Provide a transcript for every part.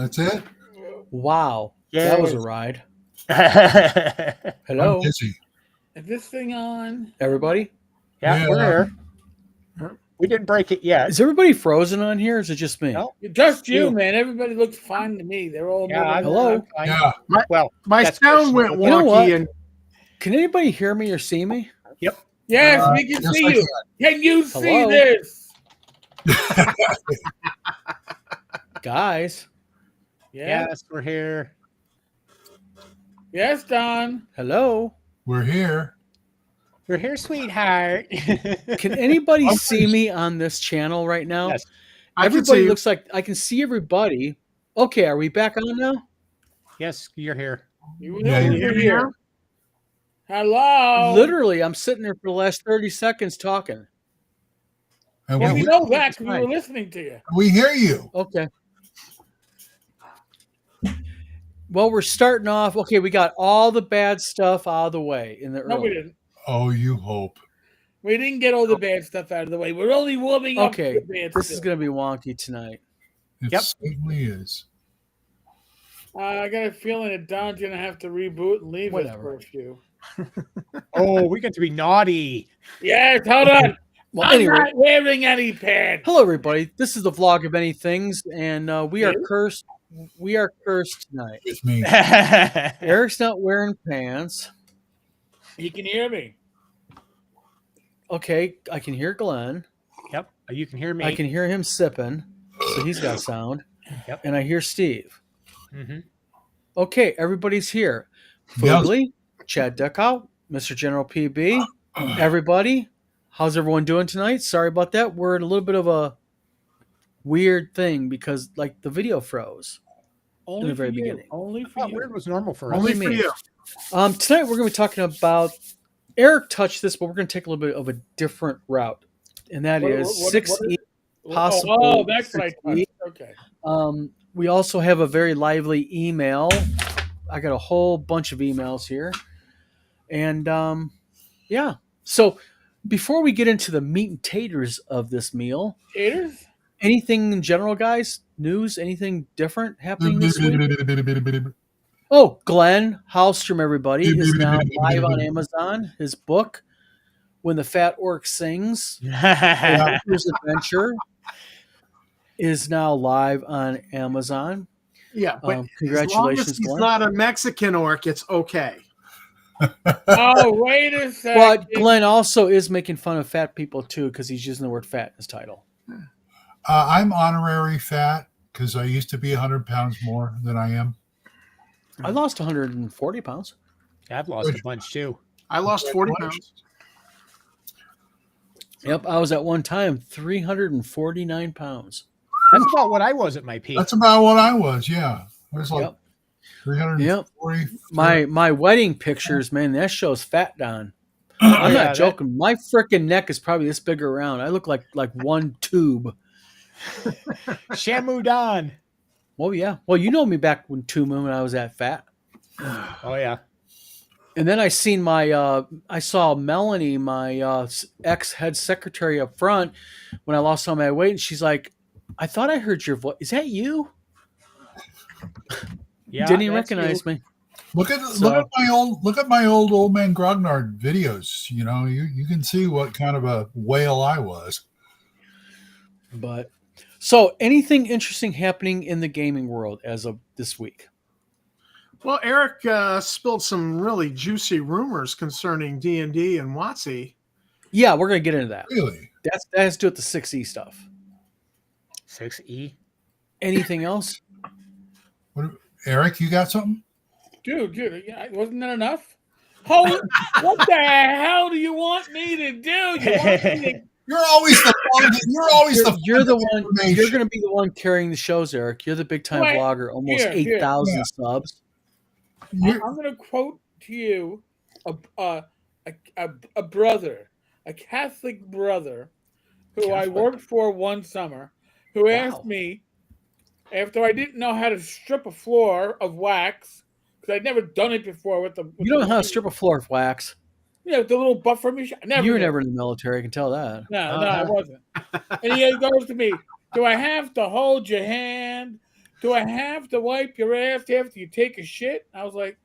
That's it? Wow. Yes. That was a ride. Yeah, Hello, I'm dizzy. Is this thing on? everybody? Yeah. we're here. We didn't break it yet. Is everybody frozen on here? Or is it just me? No. Just you, You. man. Everybody looks fine to me. They're all Yeah, I'm, Hello? I'm fine. Yeah. Well, My that's sound went personal. You know what? wonky, and Can anybody hear me or see me? Yep. Yes, we can yes, see I you. Can you see Hello? this? Guys, Yeah. Yes, we're here. Yes, Don. hello. We're here. We're here, sweetheart. Can anybody I'm see me on this channel right now? Yes. I can Everybody see. looks like I can see everybody. Okay, are we back on now? Yes, you're here. You Yeah, know you're we're here. here. Hello. Literally, I'm sitting there for the last 30 seconds talking. And Well, we, we hear, know that 'cause we fine. were listening to you. we hear you. Okay. Well, we're starting off. Okay, we got all the bad stuff out of the way in the No, we early. didn't. Oh, you hope. We didn't get all the bad stuff out of the way. We're only warming up Okay, to the bad this is stuff. going to be wonky tonight. It Yep. certainly is. I got a feeling that Don's going to have to reboot and leave us Whatever. for a few. Oh, we get to be naughty. Yes, hold on. Well, I'm anyway, not wearing any pants. hello everybody. This is the vlog of many things, and we are Yeah. cursed. We are cursed tonight. With me. Eric's not wearing pants. You can hear me. Okay, I can hear Glenn. Yep. You can hear me. I can hear him sipping, so he's got sound. Yep. And I hear Steve. Mm-hmm. Okay, everybody's here. Yes. Fugly, Chad Deckout, Mr. General PB, everybody. How's everyone doing tonight? Sorry about that. We're in a little bit of a weird thing because, like, the video froze. Only the very for you. beginning. Only I for thought you. weird was normal for us. Only me. for you. Tonight we're going to be talking about. Eric touched this, but we're going to take a little bit of a different route, and that is What- 6E. what- possible Oh, that's what I 6E. touched. Okay. We also have a very lively email. I got a whole bunch of emails here, and yeah. So before we get into the meat and taters of this meal, Taters? anything in general, guys? News? Anything different happening this week? Oh, Glenn Hallstrom, everybody, is now live on Amazon. His book, When the Fat Orc Sings, His Adventure, is now live on Amazon. Yeah, but Congratulations, as long as he's Glenn. not a Mexican orc, it's okay. Oh, wait a second. But Glenn also is making fun of fat people too because he's using the word fat in his title. I'm honorary fat because I used to be 100 pounds more than I am. I lost 140 pounds. I've lost a bunch too. I lost 40 pounds. Yep, I was at one time 349 pounds. That's about what I was at my peak. That's about what I was, yeah. I was like Yep. 340. My wedding pictures, man, that shows fat Don. I'm Yeah, not joking. My freaking neck is probably this big around. I look like one tube. Shamu Don. Oh yeah. Well, you know me back when I was that fat. Oh yeah. And then I saw Melanie, my ex head secretary up front when I lost all my weight, and she's like, "I thought I heard your voice. Is that you?" Yeah. Didn't even that's recognize you. me. Look at my old man Grognard videos. You know, you can see what kind of a whale I was. But so, anything interesting happening in the gaming world as of this week? Well, Eric spilled some really juicy rumors concerning D&D and WotC. Yeah, we're gonna get into that. Really? That has to do with the 6E stuff. 6E. Anything else? Eric, you got something? Dude, yeah, wasn't that enough? What the hell do you want me to do? You want me to You're always the You're the one. information. You're going to be the one carrying the shows, Eric. You're the big time Wait, vlogger. Almost here, 8,000 yeah. subs. I'm going to quote to you a brother, a Catholic brother, who I worked for one summer, who asked me after I didn't know how to strip a floor of wax because I'd never done it before with the. You don't know how to strip a floor with wax. Yeah, with the little buffer machine. You were never in the military. I can tell that. No, I wasn't. And he goes to me, "Do I have to hold your hand? do I have to wipe your ass after you take a shit? I was like,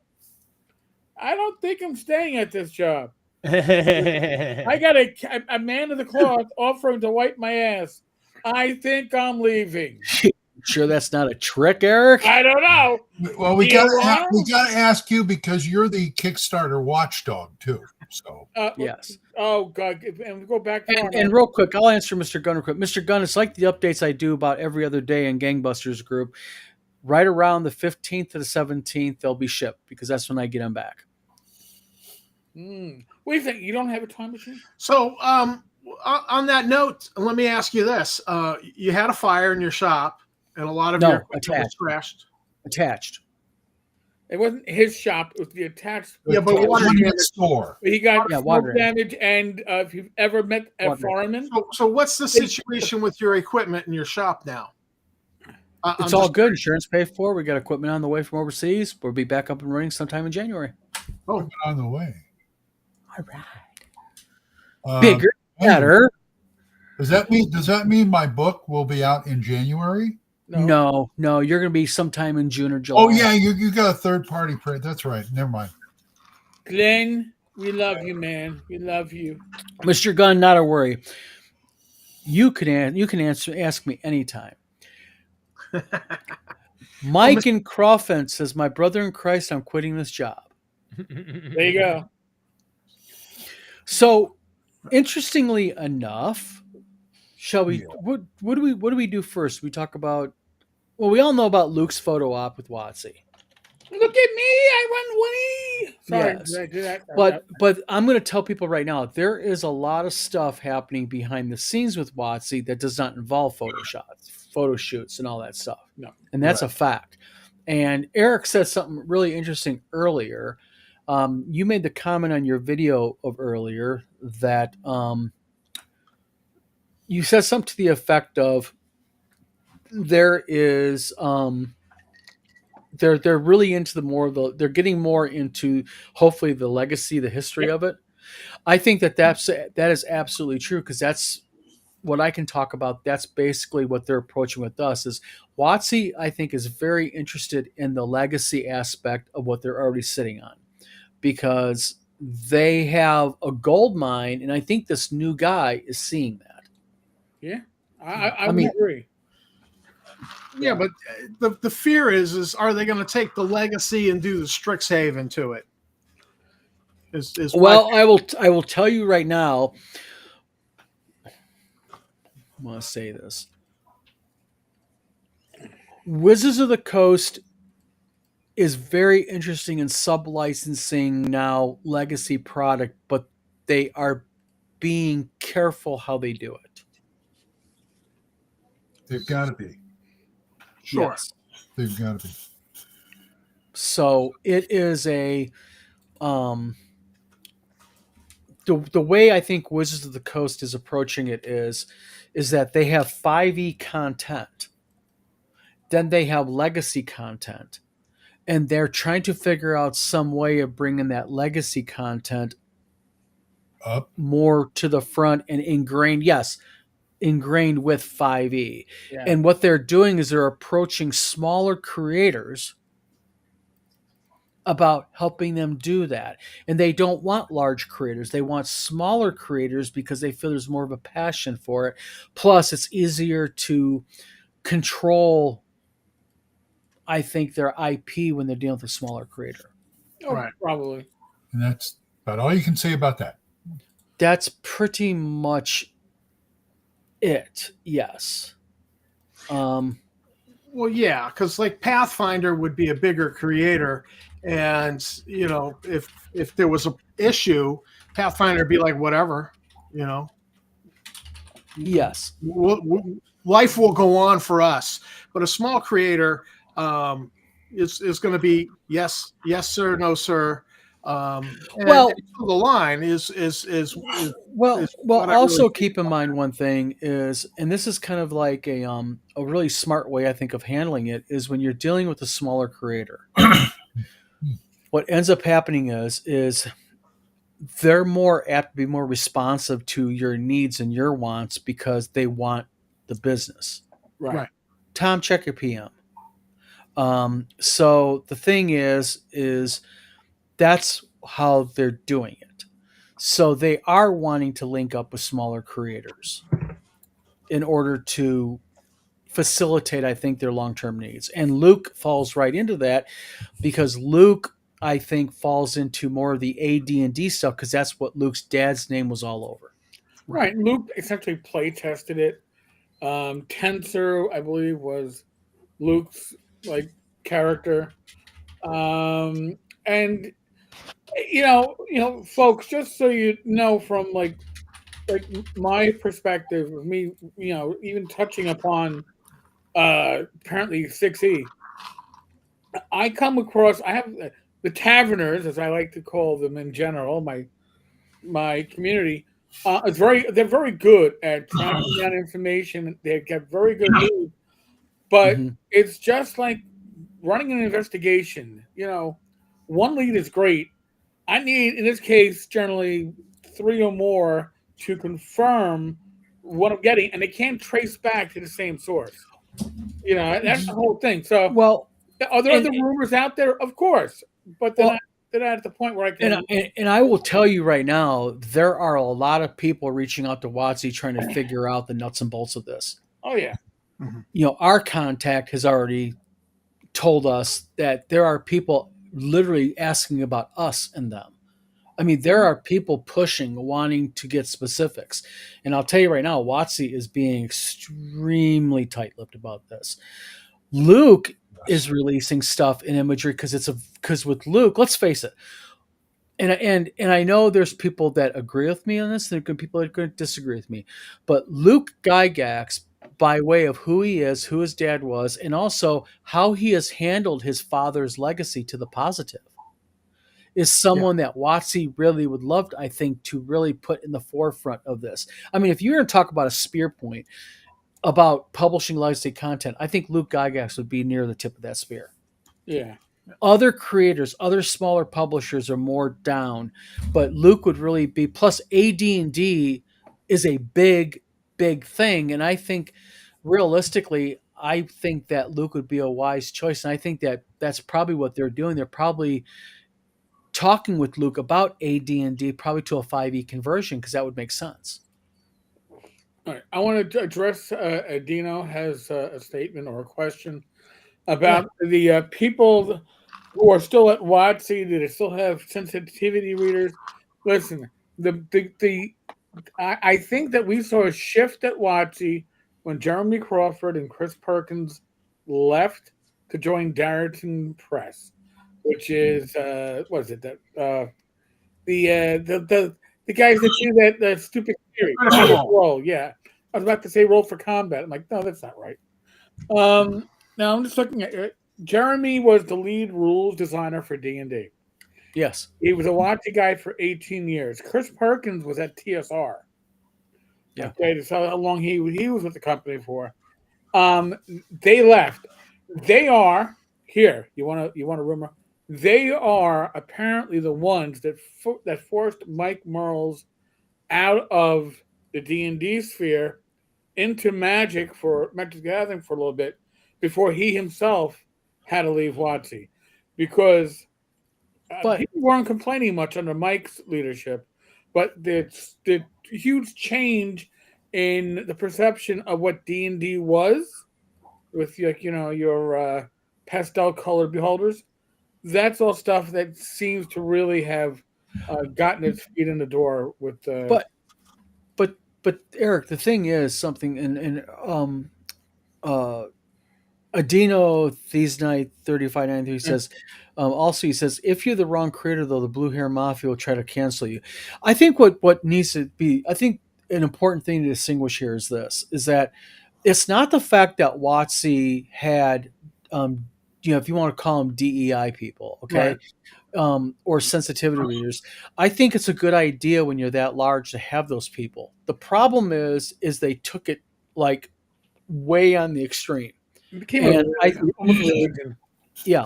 I don't think I'm staying at this job. I got a man of the cloth offering to wipe my ass. I think I'm leaving. Sure, that's not a trick, Eric. I don't know. Well, we Do you gotta want ask you because you're the Kickstarter watchdog too. So Yes. Oh God! And we go back to And real quick, I'll answer Mr. Gunn real quick. Mr. Gunn, it's like the updates I do about every other day in Gangbusters group. Right around the 15th to the 17th, they'll be shipped because that's when I get them back. What do you think? You don't have a time machine? So, on that note, let me ask you this: you had a fire in your shop, and a lot of your equipment was crashed. Attached. It wasn't his shop; it was the attached. Yeah, but water damage. store. He got Yeah, smoke water damage, and if you've ever met a fireman, So what's the situation with your equipment in your shop now? It's all good. Insurance paid for. We got equipment on the way from overseas. We'll be back up and running sometime in January. Oh, On the way. All right. Bigger, better. Does that mean my book will be out in January? No. You're going to be sometime in June or July. Oh yeah, you got a third party print. That's right. Never mind. Glenn, we love you, man. We love you, Mr. Gunn. Not a worry. You can ask me anytime. Mike in Crawford says, "My brother in Christ, I'm quitting this job." There you go. So, interestingly enough, shall we? What do we do first? We talk about. Well, we all know about Luke's photo op with Watsy. Look at me! I run Winnie. Sorry, Yes. did I do that? But I'm going to tell people right now there is a lot of stuff happening behind the scenes with Watsy that does not involve photo shoots, and all that stuff. No, and that's a fact. And Eric said something really interesting earlier. You made the comment on your video of earlier that you said something to the effect of there is they're really into they're getting more into hopefully the legacy, the history of it. I think that is absolutely true because that's what I can talk about. That's basically what they're approaching with us. Is Watsy, I think, is very interested in the legacy aspect of what they're already sitting on because they have a gold mine, and I think this new guy is seeing that. Yeah, I would agree. Yeah, but the fear is are they going to take the legacy and do the Strixhaven to it? Well, I will tell you right now. I want to say this. Wizards of the Coast is very interesting in sub-licensing now legacy product, but they are being careful how they do it. They've got to be. Sure. Yes. They've got to be. So it is a the way I think Wizards of the Coast is approaching it is that they have 5e content. Then they have legacy content. And they're trying to figure out some way of bringing that legacy content up more to the front and ingrained with 5e. Yeah. And what they're doing is they're approaching smaller creators about helping them do that. And they don't want large creators. They want smaller creators because they feel there's more of a passion for it. Plus, it's easier to control, I think, their IP when they're dealing with a smaller creator. Oh, right. Probably. And that's about all you can say about that. That's pretty much it. Yes. Well, yeah, because like Pathfinder would be a bigger creator, and if there was an issue, Pathfinder would be like whatever, Yes. Life will go on for us, but a small creator is going to be yes sir, no sir. The line is also keep in mind one thing is, and this is kind of like a really smart way I think of handling it, is when you're dealing with a smaller creator. What ends up happening is they're more apt to be more responsive to your needs and your wants because they want the business. Right. Tom, check your PM. So the thing is that's how they're doing it. So they are wanting to link up with smaller creators in order to facilitate, I think, their long-term needs. And Luke falls right into that because Luke, I think, falls into more of the AD&D stuff because that's what Luke's dad's name was all over. Right. Luke essentially play tested it. Tensor, I believe, was Luke's character. And folks, just so you know, from like my perspective of me, even touching upon apparently 6E, I come across, I have the taverners, as I like to call them in general, my community. They're very good at tracking down information. They get very good news, but it's just like running an investigation. One lead is great. I need, in this case, generally 3 or more to confirm what I'm getting, and they can't trace back to the same source. That's the whole thing. So, well, are there other rumors out there? Of course, but they're not at the point where I can. And I will tell you right now, there are a lot of people reaching out to WotC trying to figure out the nuts and bolts of this. Oh yeah. Our contact has already told us that there are people literally asking about us and them. I mean, there are people pushing, wanting to get specifics. And I'll tell you right now, WotC is being extremely tight-lipped about this. Luke is releasing stuff in imagery because with Luke, let's face it, and I know there's people that agree with me on this, there are people that are going to disagree with me, but Luke Gygax, by way of who he is, who his dad was, and also how he has handled his father's legacy to the positive, is someone that WotC really would love, I think, to really put in the forefront of this. I mean, if you're going to talk about a spear point about publishing legacy content, I think Luke Gygax would be near the tip of that spear. Yeah. Other creators, other smaller publishers are more down, but Luke would really be. Plus, AD&D is a big, big thing, and I think realistically, I think that Luke would be a wise choice, and I think that that's probably what they're doing. They're probably talking with Luke about AD&D, probably to a 5e conversion, because that would make sense. All right, I want to address. Dino has a statement or a question about the people who are still at WotC, that still have sensitivity readers. Listen, I think that we saw a shift at WotC when Jeremy Crawford and Chris Perkins left to join Darrington Press, which is what is it that the guys that do that stupid theory roll. Yeah, I was about to say Roll for Combat. I'm like, no, that's not right. Now I'm just looking at it. Jeremy was the lead rules designer for D&D. Yes. He was a WotC guy for 18 years. Chris Perkins was at TSR. Yeah. Okay, that's how long he was with the company for. They left. They are here. You want a rumor? They are apparently the ones that forced Mike Merles out of the D&D sphere into Magic the Gathering for a little bit before he himself had to leave WotC, because people weren't complaining much under Mike's leadership, but the huge change in the perception of what D&D was, with your pastel colored beholders. That's all stuff that seems to really have gotten its feet in the door with. But Eric, the thing is something, and Adino These Night 3593 says, also he says, if you're the wrong creator, though, the Blue Hair Mafia will try to cancel you. I think what needs to be, I think an important thing to distinguish here is this, is that it's not the fact that WotC had, if you want to call them DEI people, okay, or sensitivity readers. I think it's a good idea when you're that large to have those people. The problem is they took it like way on the extreme. Yeah.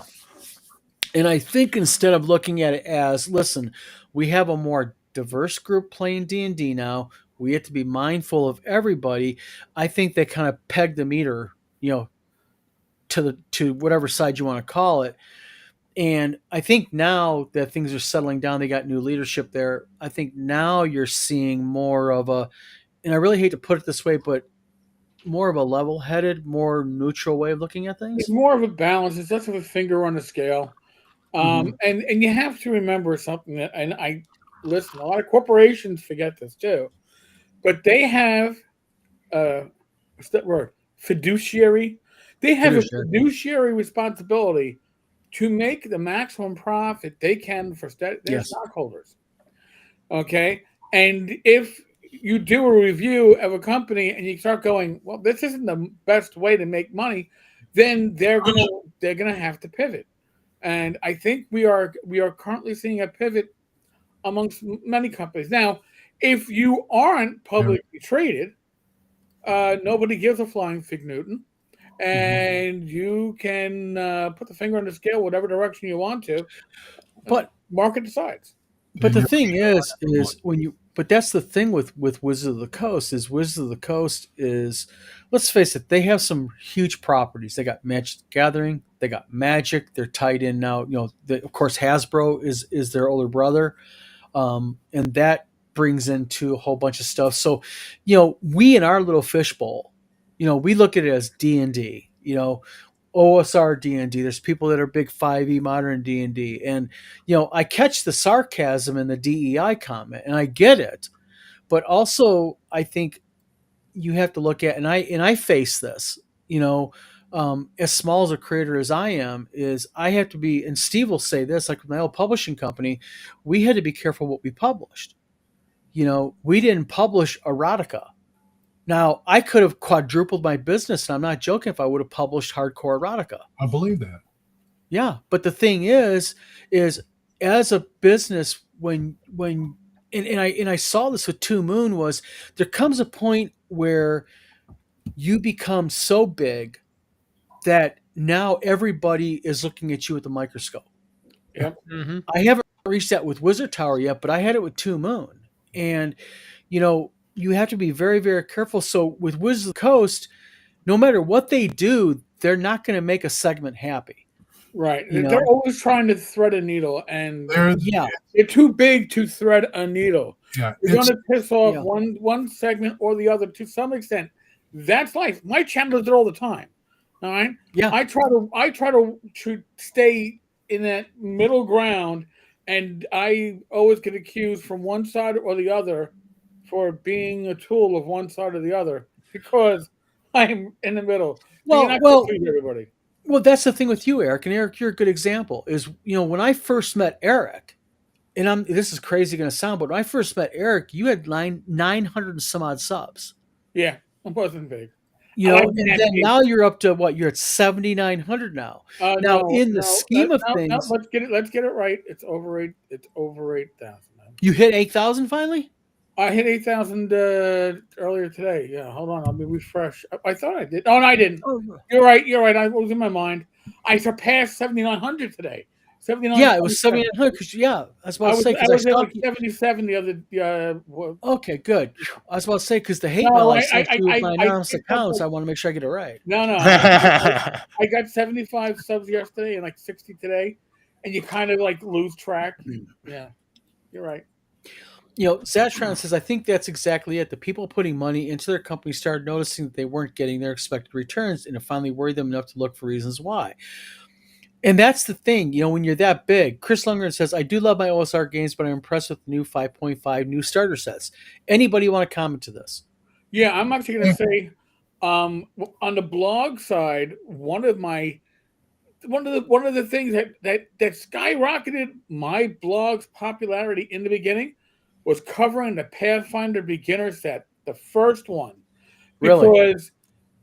And I think instead of looking at it as, listen, we have a more diverse group playing D&D now, we have to be mindful of everybody. I think they kind of pegged the meter, to whatever side you want to call it. And I think now that things are settling down, they got new leadership there. I think now you're seeing more of a, and I really hate to put it this way, but more of a level-headed, more neutral way of looking at things. It's more of a balance. It's less of a finger on the scale. And you have to remember something that, and I listen, a lot of corporations forget this too, but they have what's that word? Fiduciary. They have a fiduciary responsibility to make the maximum profit they can for their stockholders. Okay, and if you do a review of a company and you start going, well, this isn't the best way to make money, then they're gonna have to pivot. And I think we are currently seeing a pivot amongst many companies. Now, if you aren't publicly traded, nobody gives a flying fig Newton, and you can put the finger on the scale whatever direction you want to, but market decides. But the thing is when you, but that's the thing with Wizards of the Coast is, let's face it, they have some huge properties. They got Magic the Gathering, they got Magic, they're tied in now. Of course, Hasbro is their older brother, and that brings into a whole bunch of stuff. So, we in our little fishbowl, we look at it as D&D, OSR D&D. There's people that are big 5e modern D&D. And, I catch the sarcasm in the DEI comment, and I get it. But also, I think you have to look at, and I face this, as small as a creator as I am, is I have to be, and Steve will say this, like with my old publishing company, we had to be careful what we published. We didn't publish erotica. Now, I could have quadrupled my business, and I'm not joking, if I would have published hardcore erotica. I believe that. Yeah, but the thing is as a business, when I saw this with Two Moon, was there comes a point where you become so big that now everybody is looking at you with a microscope. Yep. Mm-hmm. I haven't reached that with Wizard Tower yet, but I had it with Two Moon. And, you have to be very, very careful. So with Wizards of the Coast, no matter what they do, they're not going to make a segment happy. Right. They're always trying to thread a needle, and they're too big to thread a needle. Yeah, you're going to piss off one segment or the other to some extent. That's life. My channel is there all the time. All right. Yeah. I try to stay in that middle ground, and I always get accused from one side or the other for being a tool of one side or the other because I'm in the middle. You're not going to please everybody. Well, that's the thing with you, Eric, and Eric, you're a good example. Is when I first met Eric, and this is crazy going to sound, but when I first met Eric, you had 900 and some odd subs. Yeah, I wasn't big. And then now you're up to what? You're at 7,900 now. Scheme of things, let's get it right. It's over 8,000. You hit 8,000 finally. I hit 8,000 earlier today. Yeah, hold on. Let me refresh. I thought I did. Oh, no, I didn't. Oh. You're right. I was in my mind. I surpassed 7,900 today. 7,900. Yeah, it was 7,900. I was about to say, because I was like 77 the other. Okay, good. I was about to say, because the hate mail I sent you with my anonymous accounts, I want to make sure I get it right. No. I got 75 subs yesterday and like 60 today, and you kind of like lose track. Yeah, you're right. Zatron says, I think that's exactly it. The people putting money into their company started noticing that they weren't getting their expected returns, and it finally worried them enough to look for reasons why. And that's the thing, when you're that big. Chris Lundgren says, I do love my OSR games, but I'm impressed with the new 5.5 new starter sets. Anybody want to comment to this? Yeah, I'm actually going to say, on the blog side, one of the things that skyrocketed my blog's popularity in the beginning was covering the Pathfinder beginner set, the first one. Really? Because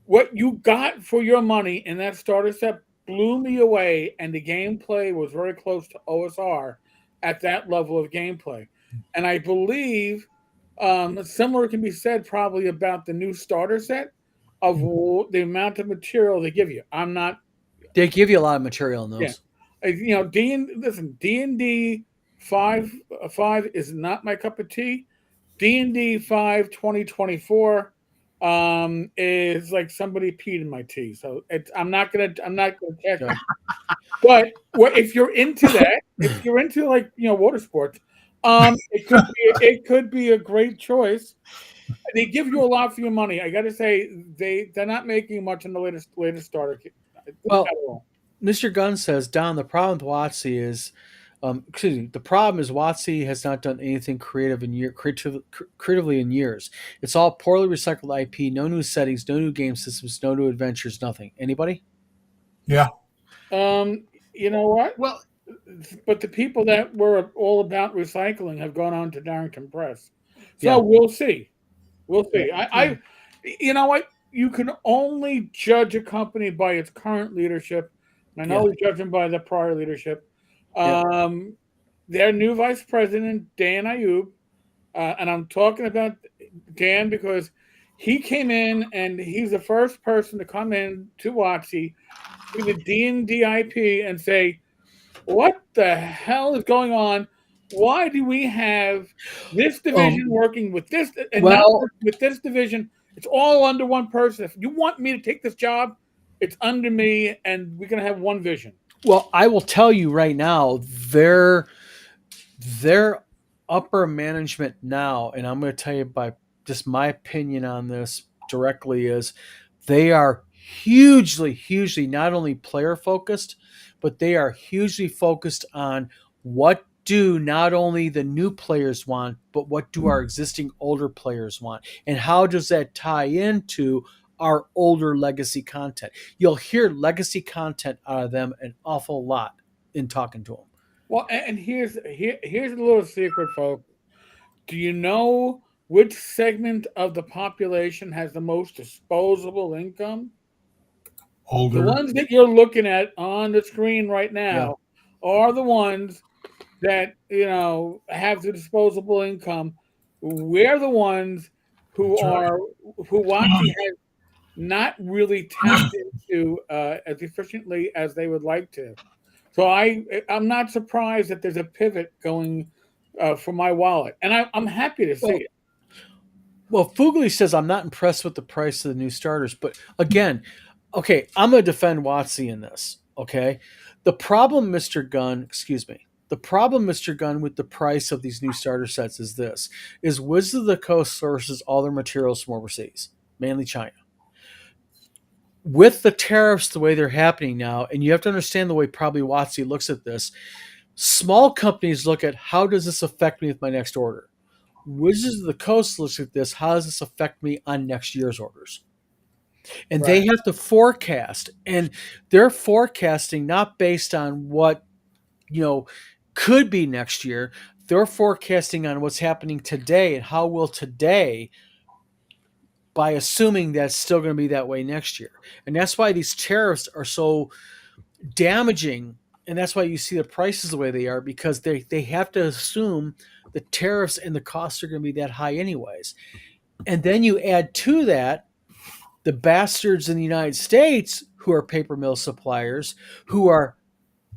what you got for your money in that starter set blew me away, and the gameplay was very close to OSR at that level of gameplay. And I believe similar can be said probably about the new starter set of the amount of material they give you. They give you a lot of material in those. Yeah. D&D 5 is not my cup of tea. D&D 5 2024 is like somebody peed in my tea. So I'm not gonna check it. But if you're into that, if you're into like water sports, it could be a great choice. They give you a lot for your money. I got to say they're not making much in the latest starter kit. Well, Mr. Gunn says, Don, the problem with WotC is, excuse me, the problem is WotC has not done anything creatively in years. It's all poorly recycled IP, no new settings, no new game systems, no new adventures, nothing. Anybody? Yeah. You know what? Well, but the people that were all about recycling have gone on to Darrington Press. So Yeah. we'll see. We'll see. I you know what? You can only judge a company by its current leadership. I know we judge them by the prior leadership. Their new vice president, Dan Ayub, and I'm talking about Dan because he came in and he's the first person to come in to WotC to the D&D IP and say, what the hell is going on? Why do we have this division working with this and not with this division? It's all under one person. If you want me to take this job, it's under me, and we're going to have one vision. Well, I will tell you right now, their upper management now, and I'm going to tell you by just my opinion on this directly, is they are hugely not only player focused, but they are hugely focused on what do not only the new players want, but what do our existing older players want, and how does that tie into our older legacy content. You'll hear legacy content out of them an awful lot in talking to them. Well, and here's a little secret, folks. Do you know which segment of the population has the most disposable income? Older. The ones that you're looking at on the screen right now are the ones that have the disposable income. We're the ones who WotC has not really tapped into as efficiently as they would like to. So I'm not surprised that there's a pivot going for my wallet, and I'm happy to see it. Well, Fugly says I'm not impressed with the price of the new starters, but again, okay, I'm going to defend WotC in this. Okay, the problem, Mr. Gunn, with the price of these new starter sets is this: is Wizards of the Coast sources all their materials from overseas, mainly China. With the tariffs the way they're happening now, and you have to understand the way probably WotC looks at this, small companies look at how does this affect me with my next order. Wizards of the Coast looks at this, how does this affect me on next year's orders? And they have to forecast, and they're forecasting not based on what could be next year. They're forecasting on what's happening today and how will today, by assuming that's still going to be that way next year. And that's why these tariffs are so damaging, and that's why you see the prices the way they are, because they have to assume the tariffs and the costs are going to be that high anyways. And then you add to that the bastards in the United States who are paper mill suppliers who are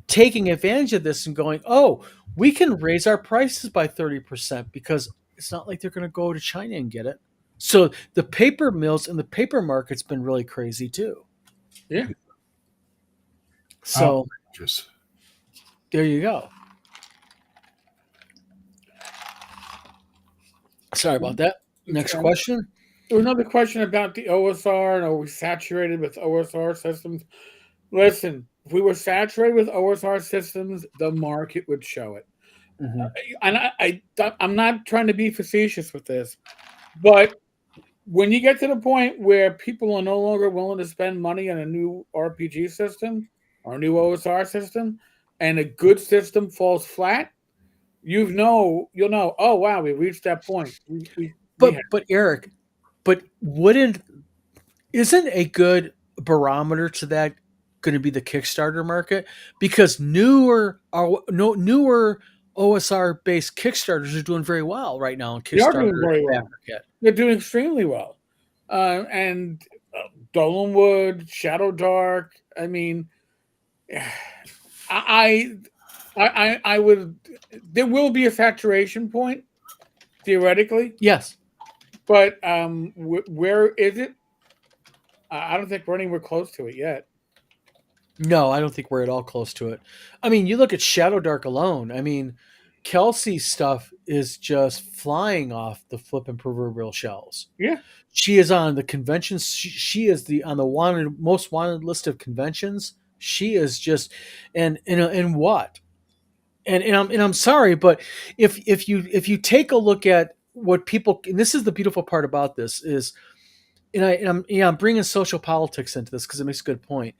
taking advantage of this and going, oh, we can raise our prices by 30% because it's not like they're going to go to China and get it. So the paper mills and the paper market's been really crazy too. Yeah. So there you go. Sorry about that. Next question. Another question about the OSR, and are we saturated with OSR systems? Listen, if we were saturated with OSR systems, the market would show it. And I'm not trying to be facetious with this, but when you get to the point where people are no longer willing to spend money on a new RPG system or a new OSR system, and a good system falls flat, you'll know, oh wow, we reached that point. But Eric, isn't a good barometer to that going to be the Kickstarter market? Because newer OSR based Kickstarters are doing very well right now. They are doing very well. They're doing extremely well. And Dolanwood, Shadow Dark. I mean, I would. There will be a saturation point, theoretically. Yes. But where is it? I don't think we're anywhere close to it yet. No, I don't think we're at all close to it. I mean, you look at Shadow Dark alone. I mean, Kelsey's stuff is just flying off the flipping proverbial shelves. Yeah. She is on the conventions. She is on the most wanted list of conventions. She is just, and what? And I'm sorry, but if you take a look at what people, and this is the beautiful part about this is, I'm bringing social politics into this because it makes a good point.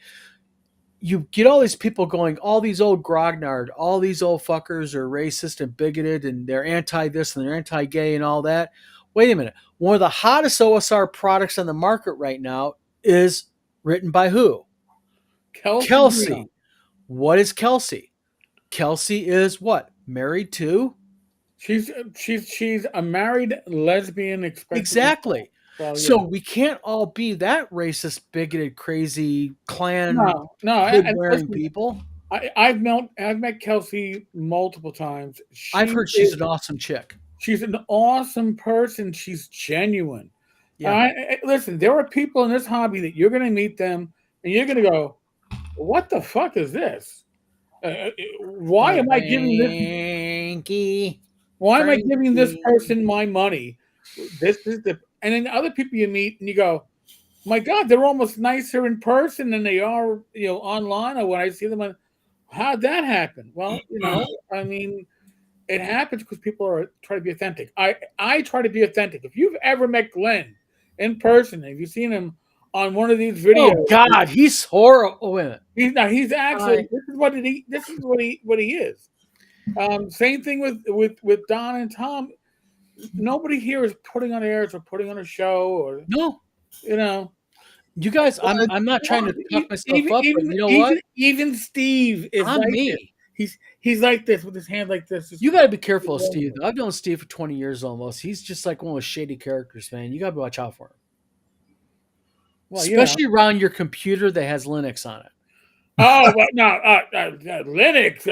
You get all these people going, all these old grognard, all these old fuckers are racist and bigoted and they're anti this and they're anti gay and all that. Wait a minute. One of the hottest OSR products on the market right now is written by who? Kelsey. What is Kelsey? Kelsey is what? Married to? She's a married lesbian. Exactly. Well, yeah. So we can't all be that racist, bigoted, crazy Klan wearing people. I've met Kelsey multiple times. I've heard she's an awesome chick. She's an awesome person. She's genuine. Yeah. Listen, there are people in this hobby that you're going to meet them and you're going to go, "What the fuck is this? Why am I giving this? Why am I giving this person my money? This is the." And then other people you meet and you go, "My God, they're almost nicer in person than they are, online." Or when I see them, how'd that happen? Well, I mean, it happens because people are trying to be authentic. I try to be authentic. If you've ever met Glenn in person, if you've seen him on one of these videos, oh God, he's horrible. He's actually this is what he is. Same thing with Don and Tom. Nobody here is putting on airs or putting on a show or no. You guys, I'm not trying to talk myself up, but you know what? Even Steve is like me. He's like this with his hand like this. You got to be careful of Steve. I've known Steve for 20 years almost. He's just like one of those shady characters, man. You got to watch out for him. Well, especially around your computer that has Linux on it. Oh, well, no, Linux.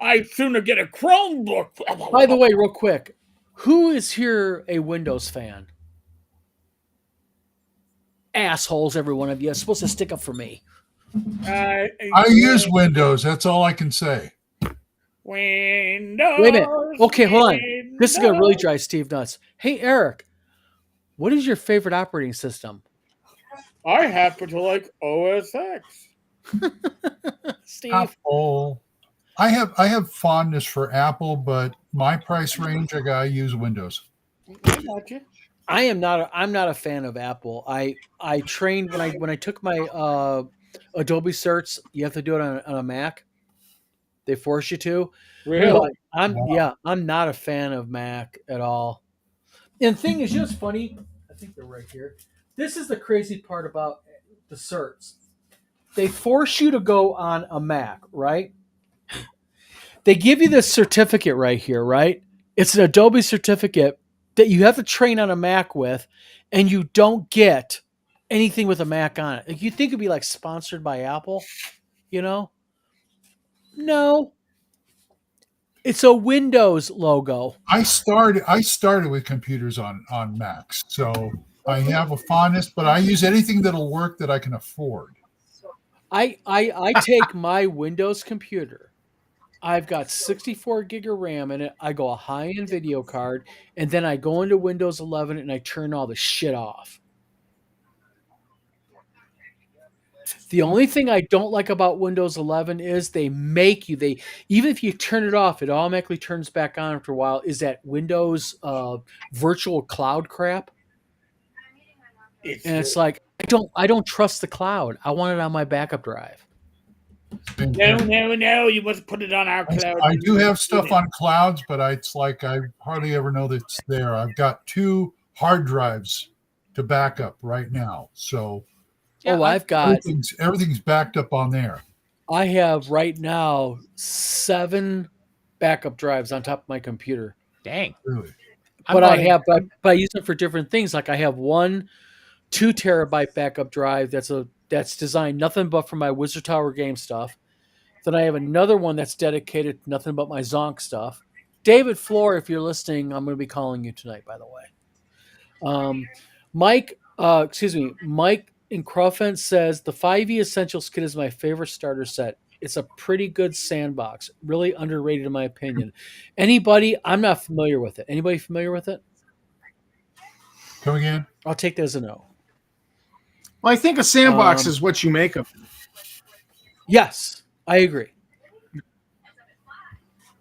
I sooner get a Chromebook. By the way, real quick, who is here a Windows fan? Assholes, every one of you. It's supposed to stick up for me. I use Windows. That's all I can say. Windows. Wait a minute. Okay, hold on. This is going to really drive Steve nuts. Hey, Eric, what is your favorite operating system? I happen to like OS X. Steve. Apple. I have fondness for Apple, but my price range, I gotta use Windows. I got you. I'm not a fan of Apple. I trained when I took my Adobe certs. You have to do it on a Mac. They force you to. Really? I'm not a fan of Mac at all. And the thing is just funny. I think they're right here. This is the crazy part about the certs. They force you to go on a Mac, right? They give you this certificate right here, right? It's an Adobe certificate that you have to train on a Mac with, and you don't get anything with a Mac on it. Like, you think it'd be like sponsored by Apple, No. It's a Windows logo. I started with computers on Macs, so I have a fondness, but I use anything that'll work that I can afford. I take my Windows computer. I've got 64 gig of RAM in it. I go a high-end video card, and then I go into Windows 11 and I turn all the shit off. The only thing I don't like about Windows 11 is even if you turn it off, it automatically turns back on after a while, is that Windows virtual cloud crap. It's like, I don't trust the cloud. I want it on my backup drive. No, you must put it on our cloud. I do have stuff on clouds, but it's like I hardly ever know that it's there. I've got 2 hard drives to back up right now. So I've got everything's backed up on there. I have right now 7 backup drives on top of my computer. Dang. Really? But I use them for different things. Like I have 1 2 terabyte backup drive that's designed nothing but for my Wizard Tower game stuff. Then I have another one that's dedicated to nothing but my Zonk stuff. David Floor, if you're listening, I'm going to be calling you tonight, by the way. Mike in Crawford says the 5e Essentials kit is my favorite starter set. It's a pretty good sandbox, really underrated in my opinion. Anybody? I'm not familiar with it. Anybody familiar with it? Come again? I'll take that as a no. Well, I think a sandbox is what you make of it. Yes, I agree.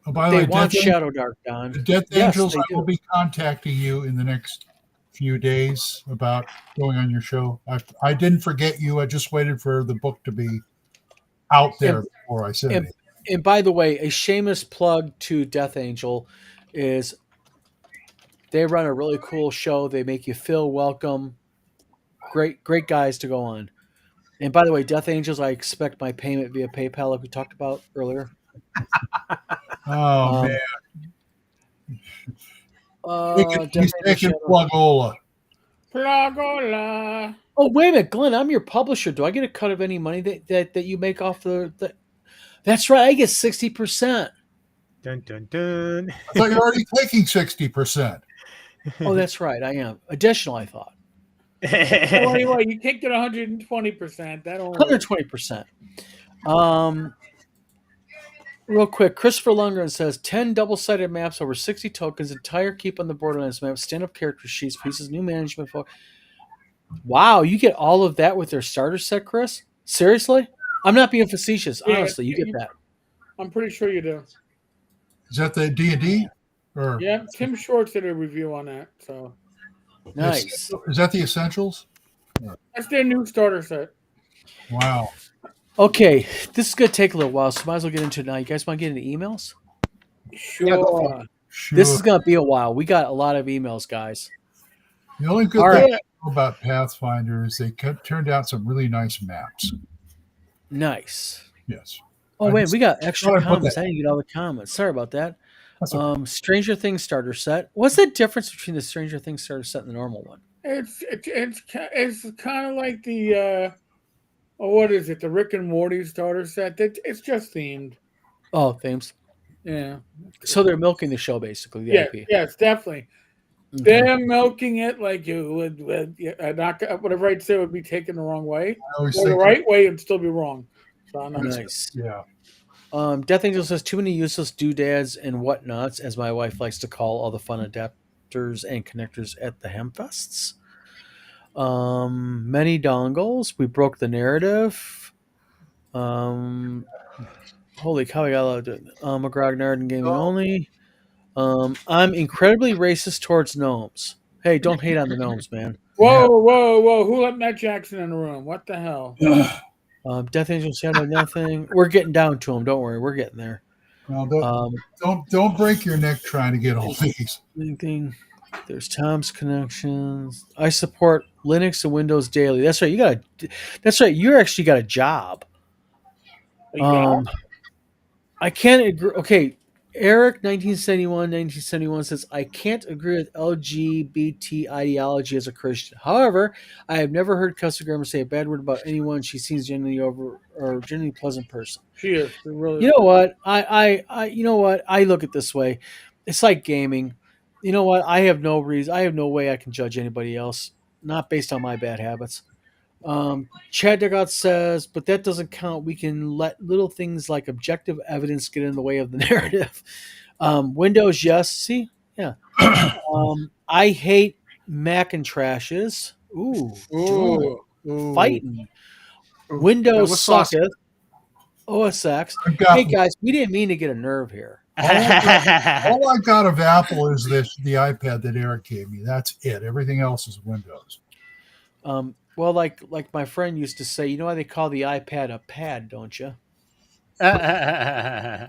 Oh, by They the way, want Death Shadow Dark, Don. The Death Yes, Angels, they I will do. be contacting you in the next few days about going on your show. I didn't forget you. I just waited for the book to be out there before I said it. And by the way, a shameless plug to Death Angel is they run a really cool show. They make you feel welcome. Great guys to go on. And by the way, Death Angels, I expect my payment via PayPal, like we talked about earlier. Oh, man. He's taking Plugola. Plugola. Oh, wait a minute, Glenn, I'm your publisher. Do I get a cut of any money that you make off the That's right, I get 60%. Dun dun dun. I thought you're already taking 60%. Oh, that's right, I am. Additional, I thought. Anyway, you can't get 120%. That don't work. 120%. Real quick, Christopher Lundgren says 10 double-sided maps over 60 tokens, entire keep on the Borderlands map, stand-up character sheets, pieces, new management. Wow, you get all of that with their starter set, Chris? Seriously? I'm not being facetious. Honestly, you get that. I'm pretty sure you do. Is that the D&D? Or yeah, Tim Shorts did a review on that. So nice. Is that the Essentials? That's their new starter set. Wow. Okay, this is going to take a little while, so might as well get into it now. You guys want to get into emails? Sure. This is going to be a while. We got a lot of emails, guys. The only good thing I know about Pathfinder is they turned out some really nice maps. Nice. Yes. Oh, wait, we got extra comments. I didn't get all the comments. Sorry about that. Okay. Stranger Things starter set. What's the difference between the Stranger Things starter set and the normal one? It's kind of like the what is it? The Rick and Morty starter set. It's just themed. Oh, themes. Yeah. So they're milking the show basically. The IP. Yes, definitely. Okay. They're milking it like you would. Whatever I'd say would be taken the wrong way, or the right way and still be wrong. So nice. Yeah. Death Angel says too many useless doodads and whatnots, as my wife likes to call all the fun adapters and connectors at the Hemfests. Many dongles. We broke the narrative. Holy cow! I got a lot of McGrog nerd and gaming only. I'm incredibly racist towards gnomes. Hey, don't hate on the gnomes, man. Whoa! Who let Matt Jackson in the room? What the hell? Death Angel Shadow, nothing. We're getting down to him. Don't worry, we're getting there. No, don't break your neck trying to get all these. Anything? There's Tom's connections. I support Linux and Windows daily. That's right. That's right. You actually got a job. I can't agree. Okay, Eric, 1971 says, I can't agree with LGBT ideology as a Christian. However, I have never heard Kelsey Grammer say a bad word about anyone. She seems genuinely pleasant person. She is. Really. You know what? You know what? I look at it this way. It's like gaming. You know what? I have no way I can judge anybody else, not based on my bad habits. Chad Dugout says, but that doesn't count. We can let little things like objective evidence get in the way of the narrative. Windows, yes. See? Yeah. I hate Macintoshes. Ooh. Fighting. Windows sucketh. OS X. Hey, guys, we didn't mean to get a nerve here. All I got of Apple is the iPad that Eric gave me. That's it. Everything else is Windows. Well, like my friend used to say, you know why they call the iPad a pad, don't you? I'll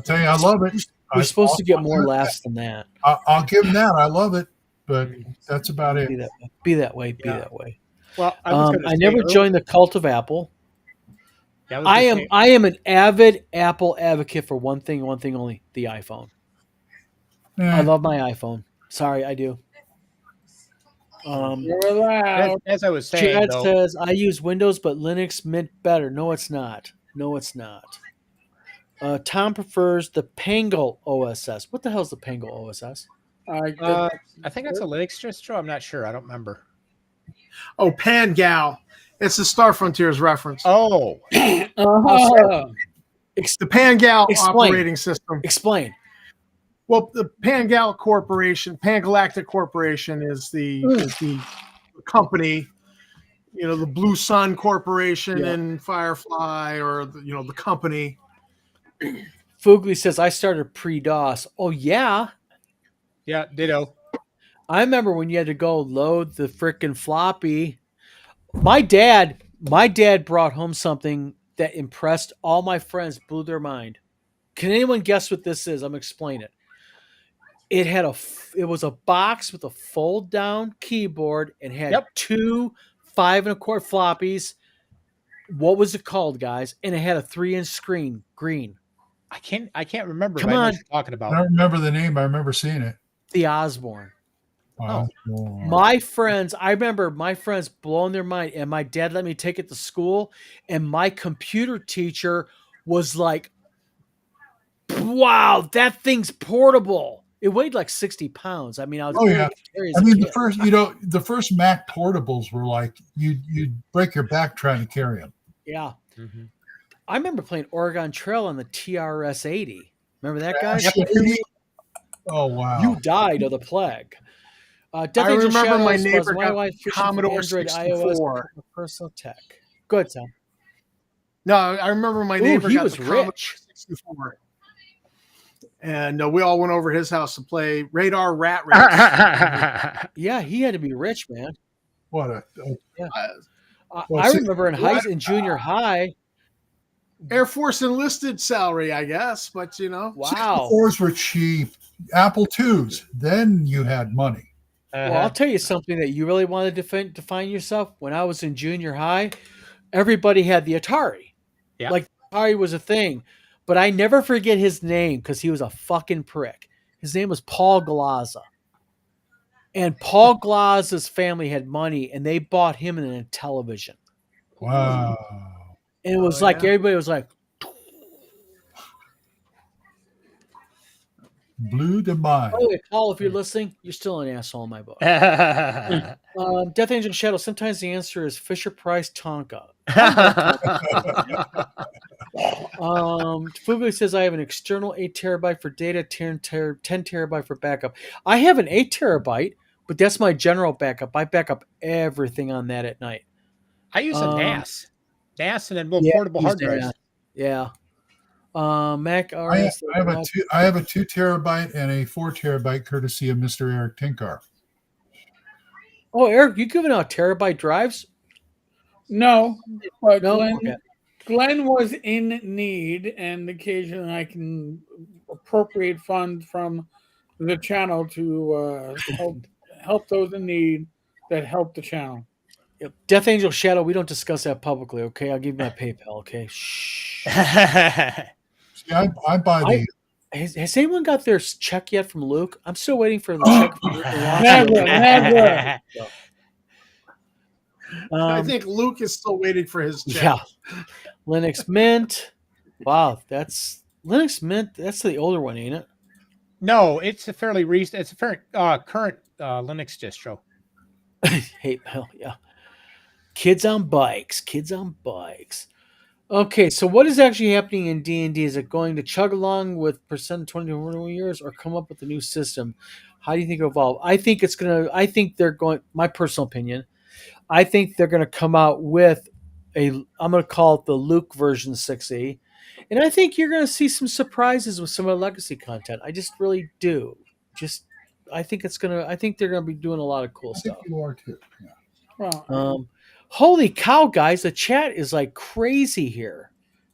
tell you, I love it. We're supposed to get more laughs than that. I'll give him that. I love it, but that's about it. Be that way. Well, I never joined the cult of Apple. I am an avid Apple advocate for one thing only: the iPhone. I love my iPhone. Sorry, I do. You're allowed. As I was saying, Chad says I use Windows, but Linux Mint better. No, it's not. Tom prefers the Pangle OSS. What the hell is the Pangle OSS? I think that's a Linux distro. I'm not sure. I don't remember. Oh, Pangal. It's the Star Frontiers reference. Oh, The Pangal operating system. Explain. Well, the Pangal Corporation, Pangalactic Corporation is the company. You know, the Blue Sun Corporation and Firefly, or the company. Fugly says I started pre-DOS. Oh yeah, yeah, ditto. I remember when you had to go load the frickin' floppy. My dad brought home something that impressed all my friends, blew their mind. Can anyone guess what this is? I'm explaining it. It was a box with a fold down keyboard and had 2 5 1/4 floppies. What was it called, guys? And it had a 3-inch screen, green. I can't remember. Come on, what you're talking about. I don't remember the name. I remember seeing it. The Osborne. Oh. I remember my friends blowing their mind, and my dad let me take it to school, and my computer teacher was like, "Wow, that thing's portable." It weighed like 60 pounds. I mean, I was the first Mac portables were like you'd break your back trying to carry them. Yeah. Mm-hmm. I remember playing Oregon Trail on the TRS-80. Remember that, guys? Oh wow! You died of the plague. I remember my neighbor got Commodore Android, 64. iOS, personal tech. Go ahead, Tom. No, I remember my neighbor got was the Commodore rich. 64. And we all went over to his house to play Radar Rat Race. Yeah, he had to be rich, man. What a yeah. I remember in junior high. Air Force enlisted salary, I guess, but Wow. 64s were cheap. Apple IIs. Then you had money. Well, I'll tell you something that you really wanted to define yourself. When I was in junior high, everybody had the Atari. Yeah. Like Atari was a thing. But I never forget his name because he was a fucking prick. His name was Paul Glaza. And Paul Glaza's family had money, and they bought him a television. Wow. And it was everybody was like, blew the mind. oh, Paul, if you're listening, you're still an asshole in my book. Death Angel Shadow, sometimes the answer is Fisher Price Tonka. Fugu says I have an external 8 terabyte for data, 10 terabyte for backup. I have an 8 terabyte, but that's my general backup. I back up everything on that at night. I use a NAS and then portable hard drives. Yeah. Mac I have a 2 terabyte and a 4 terabyte courtesy of Mr. Eric Tinkar. Oh, Eric, you giving out terabyte drives? No, but No? Glenn was in need, and occasionally I can appropriate funds from the channel to help those in need that help the channel. Death Angel Shadow, we don't discuss that publicly, okay? I'll give you my PayPal, okay? Shh. See, I buy the. Has anyone got their check yet from Luke? I'm still waiting for the check from Luke. Never. I think Luke is still waiting for his check. Yeah. Linux Mint. Wow, that's Linux Mint. That's the older one, ain't it? No, it's a fairly recent. It's a current Linux distro. Hey, hell yeah. Kids on bikes. Okay, so what is actually happening in D&D? Is it going to chug along with percent 20 years or come up with a new system? How do you think it'll evolve? I think they're going, my personal opinion, I think they're going to come out with I'm going to call it the Luke version 6e. And I think you're going to see some surprises with some of the legacy content. I just really do. I think they're going to be doing a lot of cool stuff. You are too. Yeah. Well, holy cow, guys. The chat is like crazy here.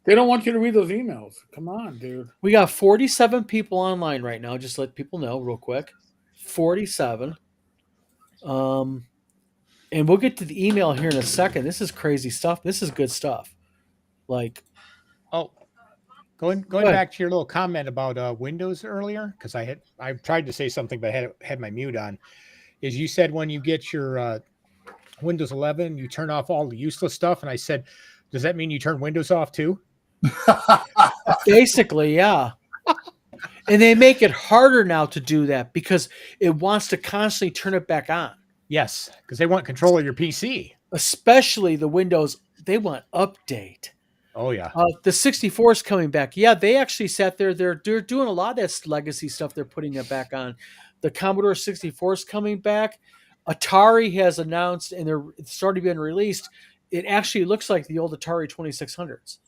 they don't want you to read those emails. Come on, dude. We got 47 people online right now. Just let people know real quick. 47. And we'll get to the email here in a second. This is crazy stuff. This is good stuff. Like, going back to your little comment about Windows earlier, because I tried to say something but had my mute on. Is you said when you get your Windows 11, you turn off all the useless stuff, and I said, does that mean you turn Windows off too? Basically, yeah. And they make it harder now to do that because it wants to constantly turn it back on. Yes, because they want control of your PC. Especially the Windows, they want update. Oh yeah. The 64 is coming back. Yeah, they actually sat there. They're doing a lot of that legacy stuff. They're putting it back on. The Commodore 64 is coming back. Atari has announced, and it's already been released. It actually looks like the old Atari 2600s.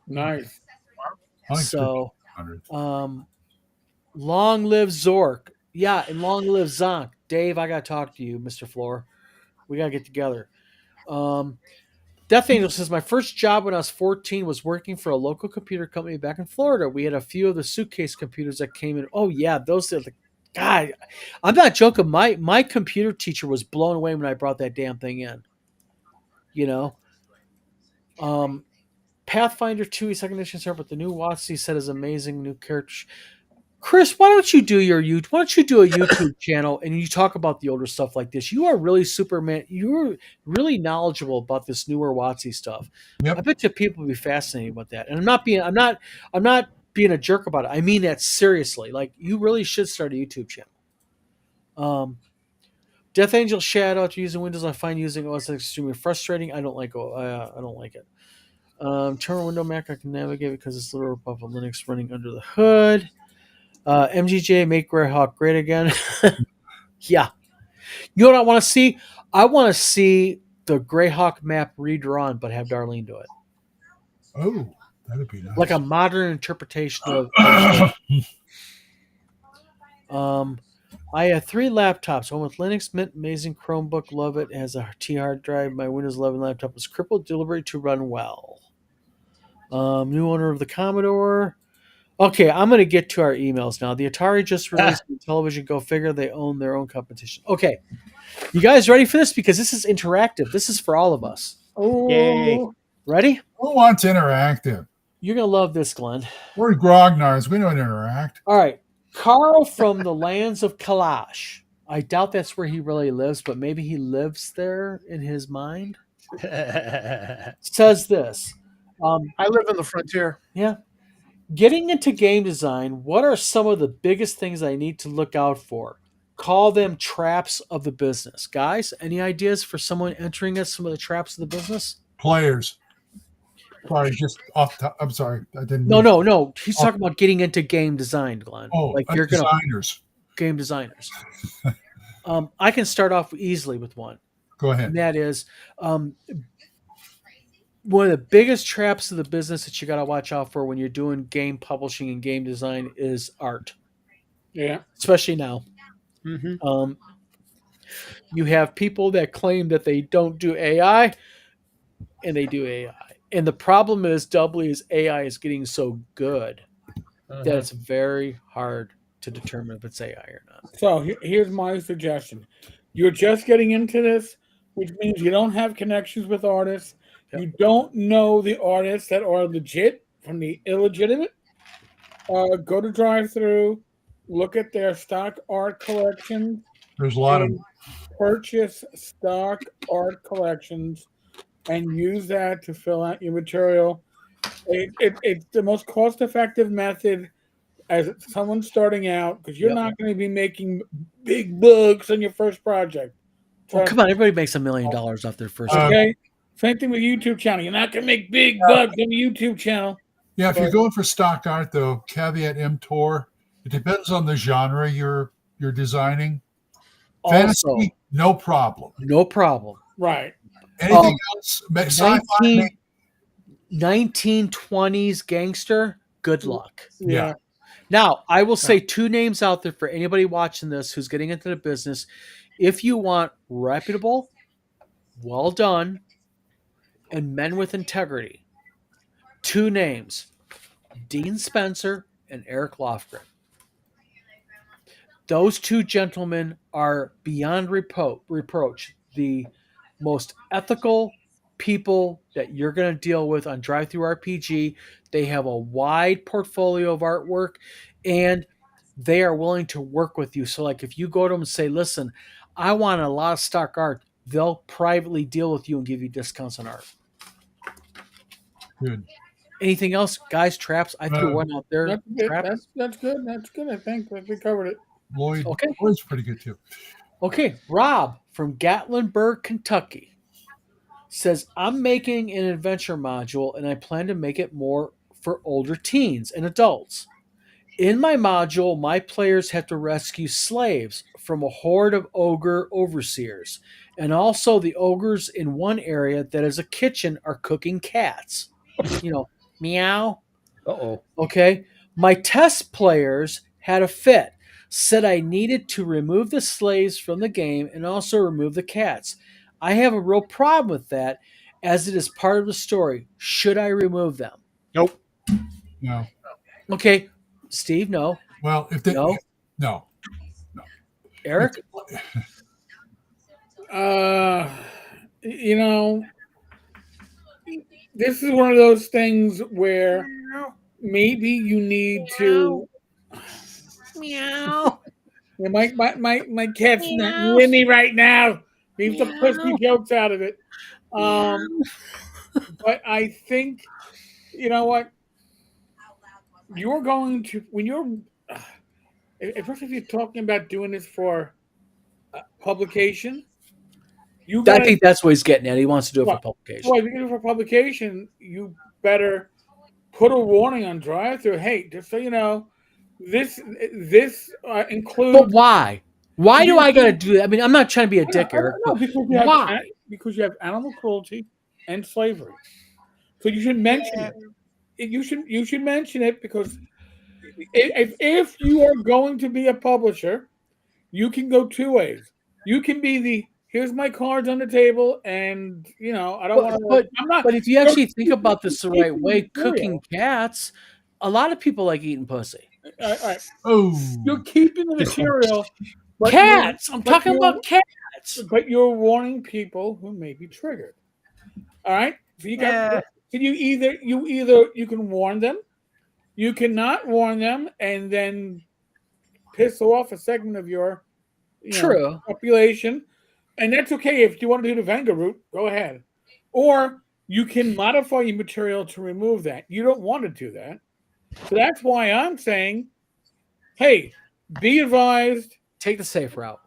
Nice. So, long live Zork. Yeah, and long live Zonk. Dave, I got to talk to you, Mr. Floor. We got to get together. Death Angel says, my first job when I was 14 was working for a local computer company back in Florida. We had a few of the suitcase computers that came in. Oh, yeah, those are the God. I'm not joking. My computer teacher was blown away when I brought that damn thing in. You know? Pathfinder 2 second edition server, but the new WotC set is amazing. New character. Chris, why don't you do a YouTube channel and you talk about the older stuff like this? You are really Superman. You're really knowledgeable about this newer WotC stuff. Yep. I bet you people would be fascinated with that. And I'm not being a jerk about it. I mean that seriously. Like, you really should start a YouTube channel. Death Angel shout out to using Windows. I find using OS extremely frustrating. I don't like it. Terminal window Mac I can navigate because it's literally above a Linux running under the hood. MGJ, make Greyhawk great again. Yeah. You know what I want to see? I want to see the Greyhawk map redrawn, but have Darlene do it. Oh, that'd be nice. Like a modern interpretation of. I have 3 laptops. One with Linux, Mint, amazing Chromebook, love it. It has a T hard drive. My Windows 11 laptop was crippled, delivery to run well. New owner of the Commodore. Okay, I'm going to get to our emails now. The Atari just released the television. Go figure. They own their own competition. Okay, you guys ready for this? Because this is interactive. This is for all of us. Oh, Yay. Ready? Who wants interactive? You're going to love this, Glenn. We're grognards. We don't interact. All right. Carl from the lands of Kalash. I doubt that's where he really lives, but maybe he lives there in his mind. Says this. I live in the frontier. Yeah. Getting into game design, what are some of the biggest things I need to look out for? Call them traps of the business. Guys, any ideas for someone entering us, some of the traps of the business? Players. Sorry, just off top. I'm sorry. I didn't. No. He's talking about getting into game design, Glenn. Oh, like you're designers. Game designers. I can start off easily with one. Go ahead. And that is one of the biggest traps of the business that you got to watch out for when you're doing game publishing and game design is art. Yeah. Especially now. Mm-hmm. You have people that claim that they don't do AI, and they do AI. And the problem is doubly is AI is getting so good that it's very hard to determine if it's AI or not. So here's my suggestion. You're just getting into this, which means you don't have connections with artists. Yep. You don't know the artists that are legit from the illegitimate. Go to drive-through, look at their stock art collections. There's a lot of purchase stock art collections and use that to fill out your material. It's the most cost-effective method as someone starting out, because you're not going to be making big bucks on your first project. Well, come on, everybody makes $1 million off their first. Okay, same thing with YouTube channel. You're not going to make big bucks on a YouTube channel. Yeah, if you're going for stock art, though, caveat emptor, it depends on the genre you're designing. Also, fantasy, no problem. No problem. Right. Anything else? Sci-fi, 1920s gangster, good luck. Yeah. Now, I will say 2 names out there for anybody watching this who's getting into the business. If you want reputable, well done, and men with integrity, 2 names, Dean Spencer and Eric Lofgren. Those 2 gentlemen are beyond reproach. The most ethical people that you're going to deal with on Drive-Thru RPG. They have a wide portfolio of artwork, and they are willing to work with you. So, like, if you go to them and say, listen, I want a lot of stock art, they'll privately deal with you and give you discounts on art. Good. Anything else, guys? Traps? I threw one out there. That's good. Traps. That's good. That's good. I think we covered it. Lloyd's pretty good too. Okay, Rob from Gatlinburg, Kentucky says, I'm making an adventure module and I plan to make it more for older teens and adults. In my module, my players have to rescue slaves from a horde of ogre overseers, and also the ogres in one area that is a kitchen are cooking cats. Meow. Uh-oh. Okay. My test players had a fit, said I needed to remove the slaves from the game and also remove the cats. I have a real problem with that as it is part of the story. Should I remove them? Nope. No. Okay. Steve, no. Well, if they no. Eric? This is one of those things where maybe you need to Meow. Yeah, my cat's not near me right now. Leave the pussy jokes out of it. But I think, you know what? You're going to, when you're, especially if you're talking about doing this for publication, I think that's what he's getting at. He wants to do it for publication. Well, if you're doing it for publication, you better put a warning on drive-through. Hey, just so you know, this includes. But why? Why do I got to do that? I mean, I'm not trying to be a dick, Eric. Why? Because you have animal cruelty and slavery. So you should mention it. You should mention it because if you are going to be a publisher, you can go two ways. You can be the here's my cards on the table, and I don't want to. I'm not. But if you actually think about this the right way, cooking cats, a lot of people like eating pussy. All right. Oh, you're keeping the material. Cats. I'm talking about cats. But you're warning people who may be triggered. All right. So you got. So you can warn them, you cannot warn them, and then piss off a segment of your population, and that's okay. If you want to do the Vanguard route, go ahead. Or you can modify your material to remove that. You don't want to do that, so that's why I'm saying, hey, be advised. Take the safe route.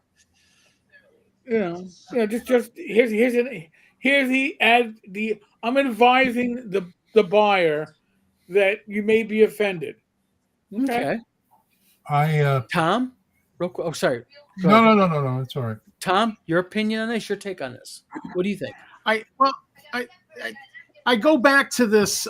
Just here's the I'm advising the buyer that you may be offended. Okay. Tom? Real quick. Oh, sorry. No. It's all right. Tom, your opinion on this, your take on this. What do you think? I go back to this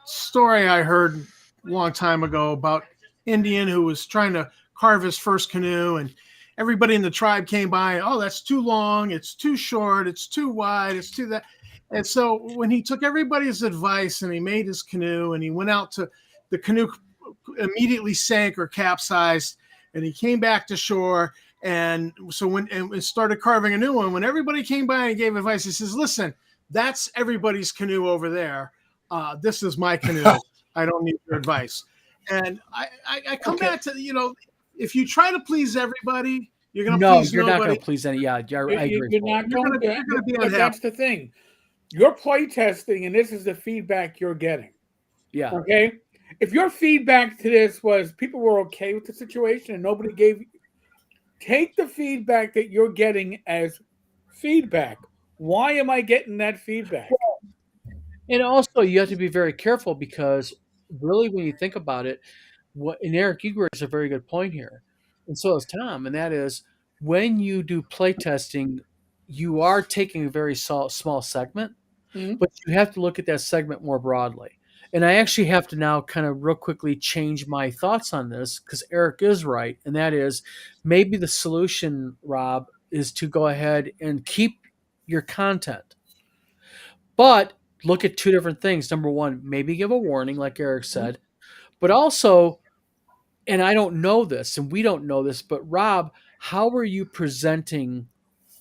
story I heard a long time ago about Indian who was trying to carve his first canoe, and everybody in the tribe came by. Oh, that's too long. It's too short. It's too wide. It's too that. And so when he took everybody's advice and he made his canoe and he went out to the canoe immediately sank or capsized, and he came back to shore. And so when started carving a new one, when everybody came by and gave advice, he says, listen, that's everybody's canoe over there. This is my canoe. I don't need your advice. And I come back to, if you try to please everybody, you're going to please nobody. Not going to please any. Yeah, I agree. You're not going to be unhappy. That's the thing. You're play testing, and this is the feedback you're getting. Yeah. Okay. If your feedback to this was people were okay with the situation and nobody take the feedback that you're getting as feedback. Why am I getting that feedback? And also, you have to be very careful because really, when you think about it, and Eric, you raised a very good point here, and so is Tom, and that is when you do play testing, you are taking a very small segment, but you have to look at that segment more broadly. And I actually have to now kind of real quickly change my thoughts on this because Eric is right, and that is maybe the solution, Rob, is to go ahead and keep your content, but look at two different things. Number one, maybe give a warning, like Eric said, but also, and I don't know this, and we don't know this, but Rob, how are you presenting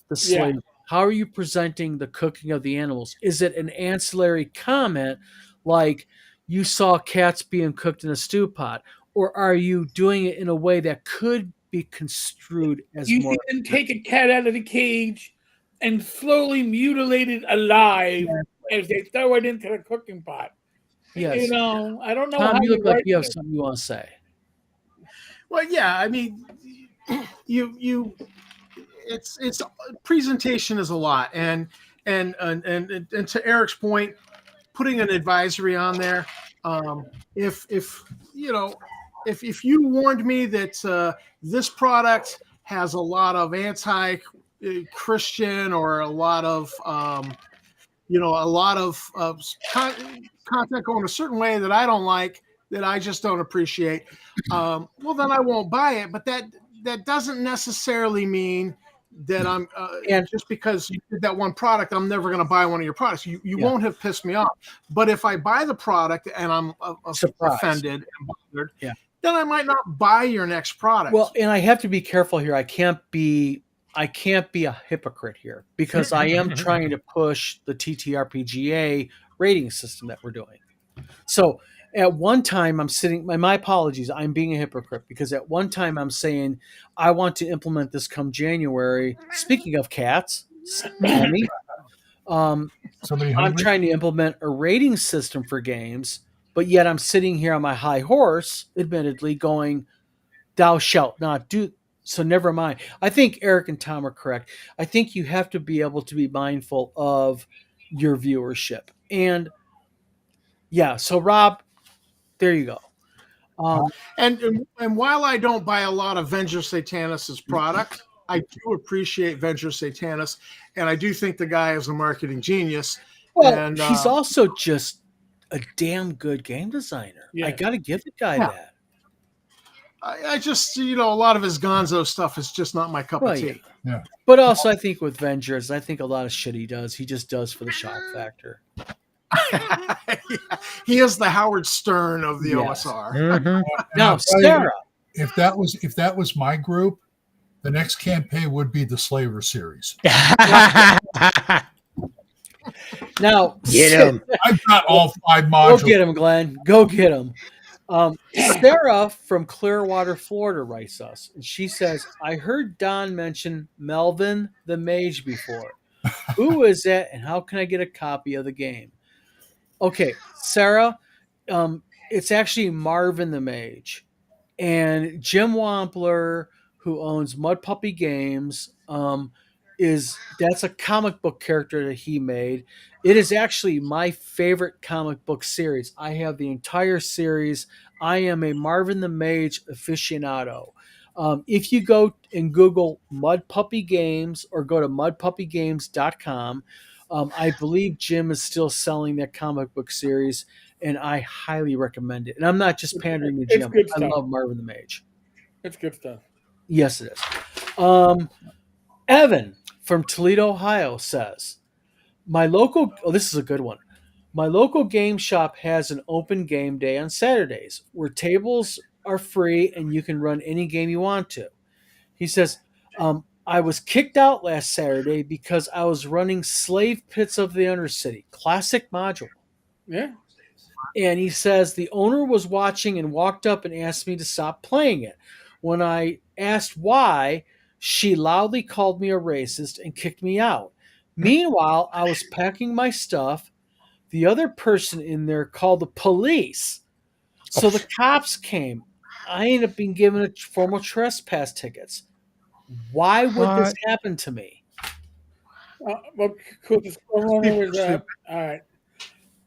the slave? How are you presenting the cooking of the animals? Is it an ancillary comment like you saw cats being cooked in a stew pot, or are you doing it in a way that could be construed as you more? You can take a cat out of the cage and slowly mutilate it alive as they throw it into the cooking pot. Yes. I don't know Tom, how you look like you have it. something you want to say. Well, yeah, I mean, it's presentation is a lot, and to Eric's point, putting an advisory on there. If if you warned me that this product has a lot of anti-Christian or a lot of content going a certain way that I don't like, that I just don't appreciate, well, then I won't buy it. But that doesn't necessarily mean that I'm And just because you did that one product, I'm never going to buy one of your products. You Yeah. won't have pissed me off. But if I buy the product and I'm Surprised. offended and bothered, Yeah. then I might not buy your next product. Well, and I have to be careful here. I can't be a hypocrite here because I am trying to push the TTRPGA rating system that we're doing. So at one time I'm sitting, my apologies, I'm being a hypocrite because at one time I'm saying I want to implement this come January. Speaking of cats, Sammy, Somebody I'm hungry? trying to implement a rating system for games, but yet I'm sitting here on my high horse, admittedly, going, thou shalt not do. So never mind. I think Eric and Tom are correct. I think you have to be able to be mindful of your viewership. And yeah, so Rob, there you go. And while I don't buy a lot of Venger Satanis's product, I do appreciate Venger Satanis, and I do think the guy is a marketing genius. Well, And he's also just a damn good game designer. Yeah. I got to give the guy Yeah. that. I just, a lot of his Gonzo stuff is just not my cup Well, of tea. Yeah. But also, I think with Vengers, I think a lot of shit he does, he just does for the shock factor. He is the Howard Stern of the Yes. OSR. And Now, I'll tell you, Sarah, if that was my group, the next campaign would be the Slaver series. now, Get him. I've got all 5 go modules. get him, Glenn. Go get him. Sarah from Clearwater, Florida writes us, and she says, I heard Don mention Melvin the Mage before. Who is it, and how can I get a copy of the game? Okay, Sarah, it's actually Marvin the Mage. And Jim Wampler, who owns Mud Puppy Games, that's a comic book character that he made. It is actually my favorite comic book series. I have the entire series. I am a Marvin the Mage aficionado. If you go and Google Mud Puppy Games or go to mudpuppygames.com, I believe Jim is still selling that comic book series, and I highly recommend it. And I'm not just pandering to It's Jim. good I stuff. love Marvin the Mage. It's good stuff. Yes, it is. Evan from Toledo, Ohio says, this is a good one. My local game shop has an open game day on Saturdays where tables are free and you can run any game you want to. He says, I was kicked out last Saturday because I was running Slave Pits of the Undercity, classic module. Yeah. And he says the owner was watching and walked up and asked me to stop playing it. When I asked why, she loudly called me a racist and kicked me out. Meanwhile, I was packing my stuff. The other person in there called the police. So the cops came. I ended up being given a formal trespass tickets. Why would this happen to me? Well, cool. All right.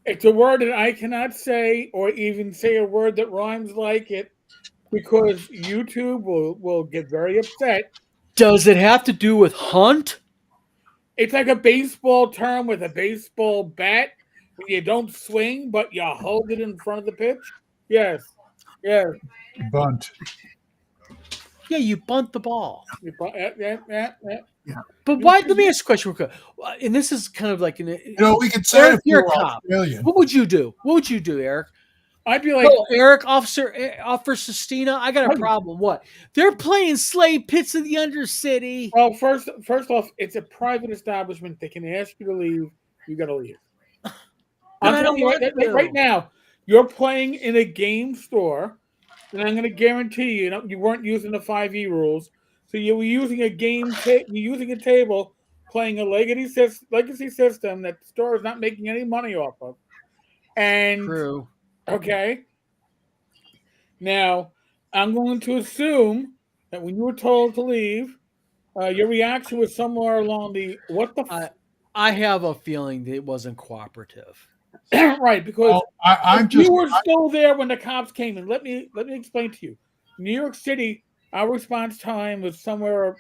It's a word that I cannot say or even say a word that rhymes like it because YouTube will get very upset. Does it have to do with hunt? It's like a baseball term with a baseball bat. You don't swing, but you hold it in front of the pitch. Yes. Yes. Bunt. Yeah, you bunt the ball. Yeah. But why? Let me ask you a question real quick. And this is kind of like We could say Eric, if you're you're a cop. Australian. What would you do? What would you do, Eric? I'd be like, oh, Eric, Officer Sestina, I got a problem. What? They're playing Slave Pits of the Undercity. well, first off, it's a private establishment. They can ask you to leave. You got to leave. I'm telling you right now, you're playing in a game store, and I'm going to guarantee you weren't using the 5e rules. So you were using a you're using a table, playing a legacy system that the store is not making any money off of. And True. Okay. Now, I'm going to assume that when you were told to leave, your reaction was somewhere along the what the I have a feeling that it wasn't cooperative. right, because Oh, I'm you just. were still there when the cops came in. Let me explain to you. New York City, our response time was somewhere.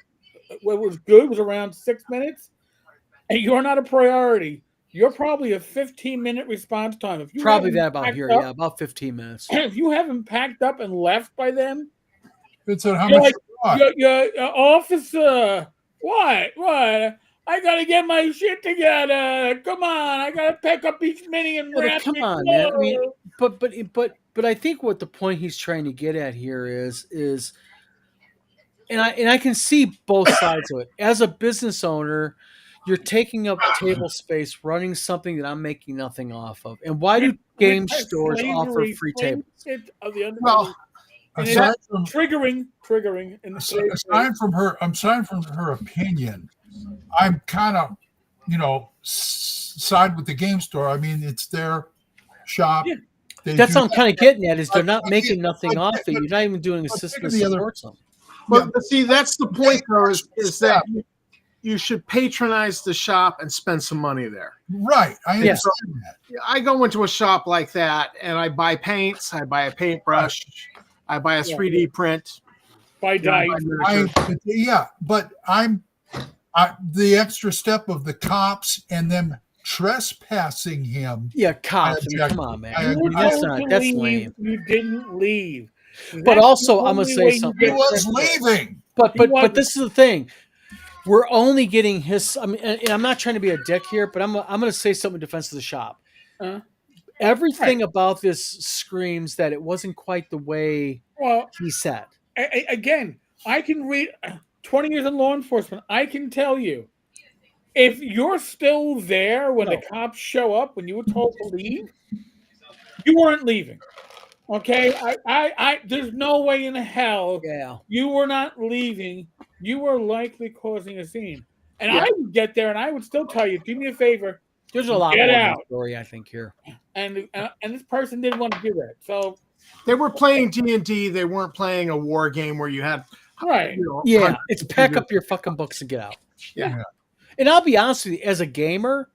What was good was around 6 minutes, and you're not a priority. You're probably a 15-minute response time. If you Probably haven't that about packed here. up, Yeah, about 15 minutes. if you haven't packed up and left by then, It's how you're much like, you want. officer. What? I gotta get my shit together. Come on, I gotta pick up each mini and Yeah, but wrap come it. on, man. I mean, but I think what the point he's trying to get at here is, and I can see both sides of it. As a business owner, you're taking up table space, running something that I'm making nothing off of. And why do game stores offer free tables? Of the Well, and Aside it's from triggering in today's day. aside from her opinion, I'm kind of, side with the game store. I mean, it's their shop. Yeah. That's what I'm kind of getting at is they're not I making get- nothing I off get- it. You're not even doing a but system take that the other- supports them. but see, that's the point, though, is that you should patronize the shop and spend some money there. Right. I Yes. understand that. I go into a shop like that and I buy paints, I buy a paintbrush, I buy a 3D print. By I dice. buy miniature. But the extra step of the cops and them trespassing him. Yeah, cops. I mean, object. come on, man. I I You were mean, that's told not to that's leave, lame. You didn't leave. But That's also, the I'm gonna only say way you something. He get was credit. leaving. But this is the thing. We're only getting his. I mean, and I'm not trying to be a dick here, but I'm going to say something in defense of the shop. Uh, Everything about this screams that it wasn't quite the way well, he said. again, I can read 20 years in law enforcement. I can tell you, if you're still there when the cops show up, when you were told to leave, you weren't leaving. Okay, there's no way in hell Yeah. you were not leaving. You were likely causing a scene, and Yeah. I would get there, and I would still tell you, do me a favor, There's a lot Get more to out. the story, I think, here. and this person didn't want to do that. So They were playing D&D. They weren't playing a war game where you had, right, Yeah, hundreds it's of pack people. up your fucking books and get out. Yeah. And I'll be honest with you, as a gamer,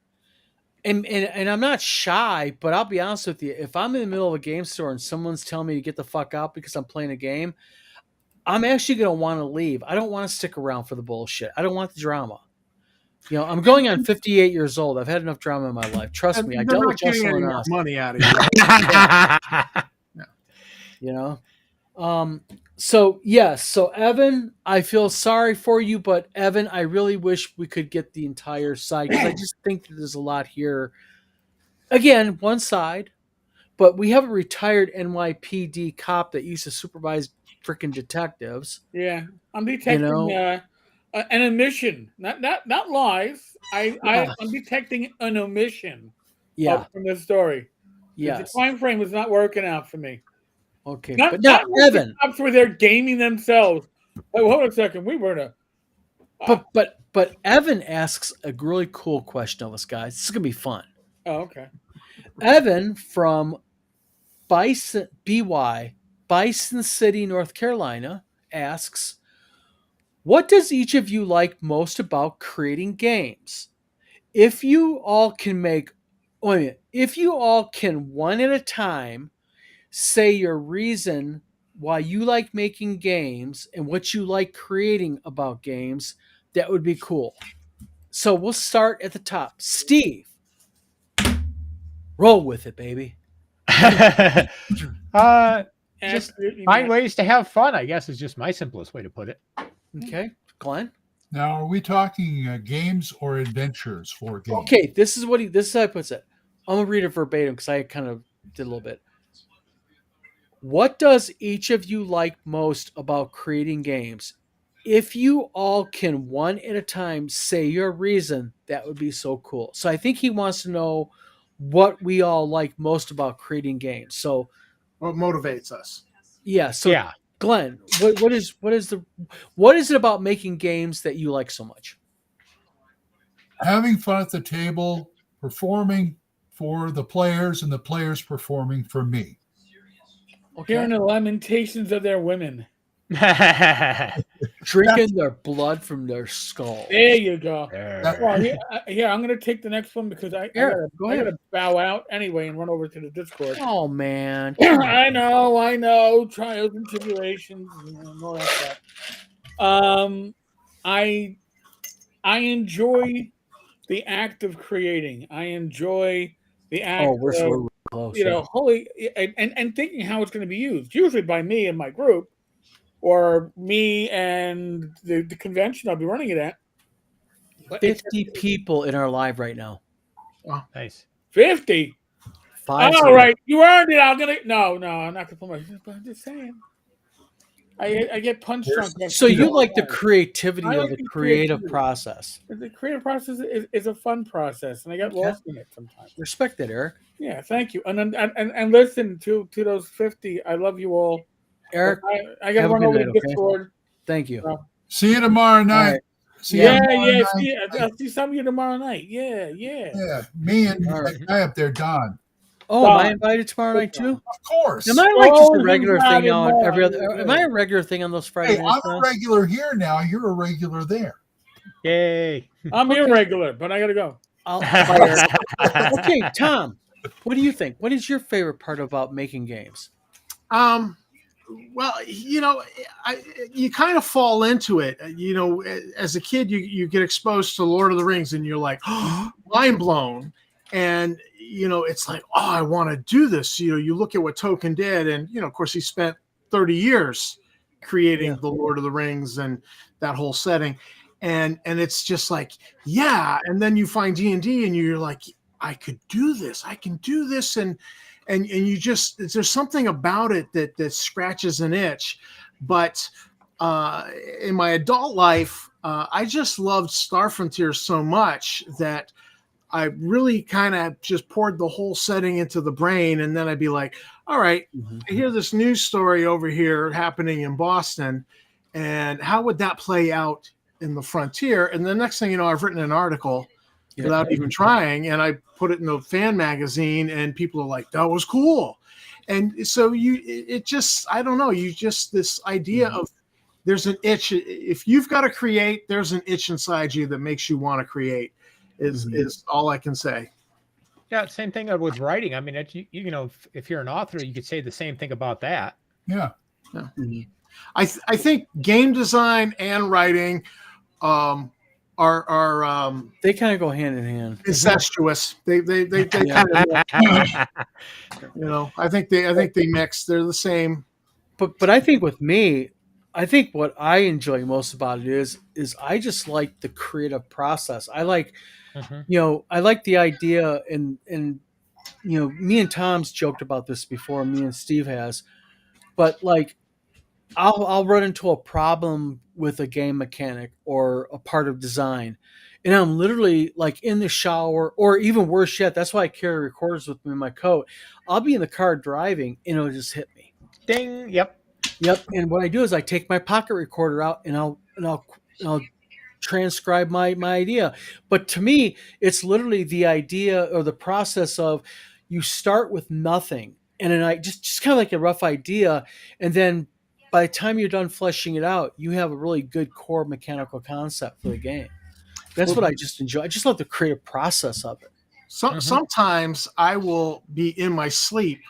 and I'm not shy, but I'll be honest with you, if I'm in the middle of a game store and someone's telling me to get the fuck out because I'm playing a game, I'm actually going to want to leave. I don't want to stick around for the bullshit. I don't want the drama. I'm going on 58 years old. I've had enough drama in my life. Trust And me, I they're dealt not with getting Justin any and more us. money out of you. So yes, so Evan, I feel sorry for you, but Evan, I really wish we could get the entire side because I just think that there's a lot here. Again, one side, but we have a retired NYPD cop that used to supervise freaking detectives. yeah, I'm detecting an omission, not lies. I'm detecting an omission. From the story. Yes. The time frame was not working out for me. Okay, Not, but now not when Evan, the cops were there gaming themselves. Oh, hold on a second. We were in a. but Evan asks a really cool question of us guys. This is gonna be fun. Oh, okay. Evan from Bison City, North Carolina asks, "What does each of you like most about creating games? If you all can one at a time say your reason why you like making games and what you like creating about games, that would be cool." So we'll start at the top. Steve, roll with it, baby. Just find ways to have fun, I guess, is just my simplest way to put it. Okay, Glenn. Now, are we talking games or adventures for games? Okay, this is how he puts it. I'm gonna read it verbatim because I kind of did a little bit. What does each of you like most about creating games? If you all can one at a time say your reason, that would be so cool. So I think he wants to know what we all like most about creating games. So What motivates us? yeah. So Glenn, what is it about making games that you like so much? Having fun at the table, performing for the players, and the players performing for me. Hearing the lamentations of their women. Drinking their blood from their skull. There you go. That- Well, here, I'm going to take the next one because I Go got ahead. to bow out anyway and run over to the Discord. Oh man. I know. Trials and tribulations and all that stuff. I enjoy the act of creating. I enjoy the act Oh, we're of, so close. and thinking how it's going to be used. Usually by me and my group, or me and the convention I'll be running it at. 50 people in our live right now. Oh, nice. 50. All right, you earned it. I'm not gonna put my. But I'm just saying. I get punched drunk. So you like the creativity I of like the the creative creativity. process. The creative process is a fun process, and I get lost in it sometimes. Respect that, Eric. Yeah, thank you. And listen to those 50. I love you all. Eric, I got to have a run good over night, to okay? Discord. Thank you. See you tomorrow night. right. See you tomorrow night. I'll see some of you tomorrow night. Yeah. Yeah, me and All right. that guy up there, Don. Oh, am I invited tomorrow night too? Of course. Am I like just Oh, a regular he's thing not on involved. every other? Am I a regular thing on those Friday Hey, nights I'm now? a regular here now. You're a regular there. Yay. I'm Okay. irregular, but I got to go. Okay, Tom, what do you think? What is your favorite part about making games? Well, you kind of fall into it. As a kid, you get exposed to Lord of the Rings, and you're like, mind blown. And it's like, oh, I want to do this. You look at what Tolkien did, and of course, he spent 30 years creating the Lord of the Rings and that whole setting, and it's just like, yeah. And then you find D&D, and you're like, I could do this. I can do this, and you just, there's something about it that scratches an itch. But in my adult life, I just loved Star Frontier so much that I really kind of just poured the whole setting into the brain, and then I'd be like, all right, I hear this news story over here happening in Boston, and how would that play out in the frontier? And the next thing you know, I've written an article without even trying, and I put it in a fan magazine, and people are like, that was cool. And so I don't know, this idea of there's an itch. If you've got to create, there's an itch inside you that makes you want to create, is all I can say. Yeah, same thing with writing. I mean, if you're an author, you could say the same thing about that. Yeah. I think game design and writing are they kind of go hand in hand. incestuous. They kind of I think they mix. They're the same. But I think with me, I think what I enjoy most about it is I just like the creative process. I like I like the idea, and me and Tom's joked about this before, me and Steve has, but like I'll run into a problem with a game mechanic or a part of design, and I'm literally like in the shower, or even worse yet, that's why I carry recorders with me in my coat. I'll be in the car driving, and it'll just hit me. Ding. Yep. And what I do is I take my pocket recorder out, and I'll transcribe my idea. But to me, it's literally the idea or the process of you start with nothing, and then I just kind of like a rough idea, and then by the time you're done fleshing it out, you have a really good core mechanical concept for the game. That's what I just enjoy. I just love the creative process of it. Sometimes I will be in my sleep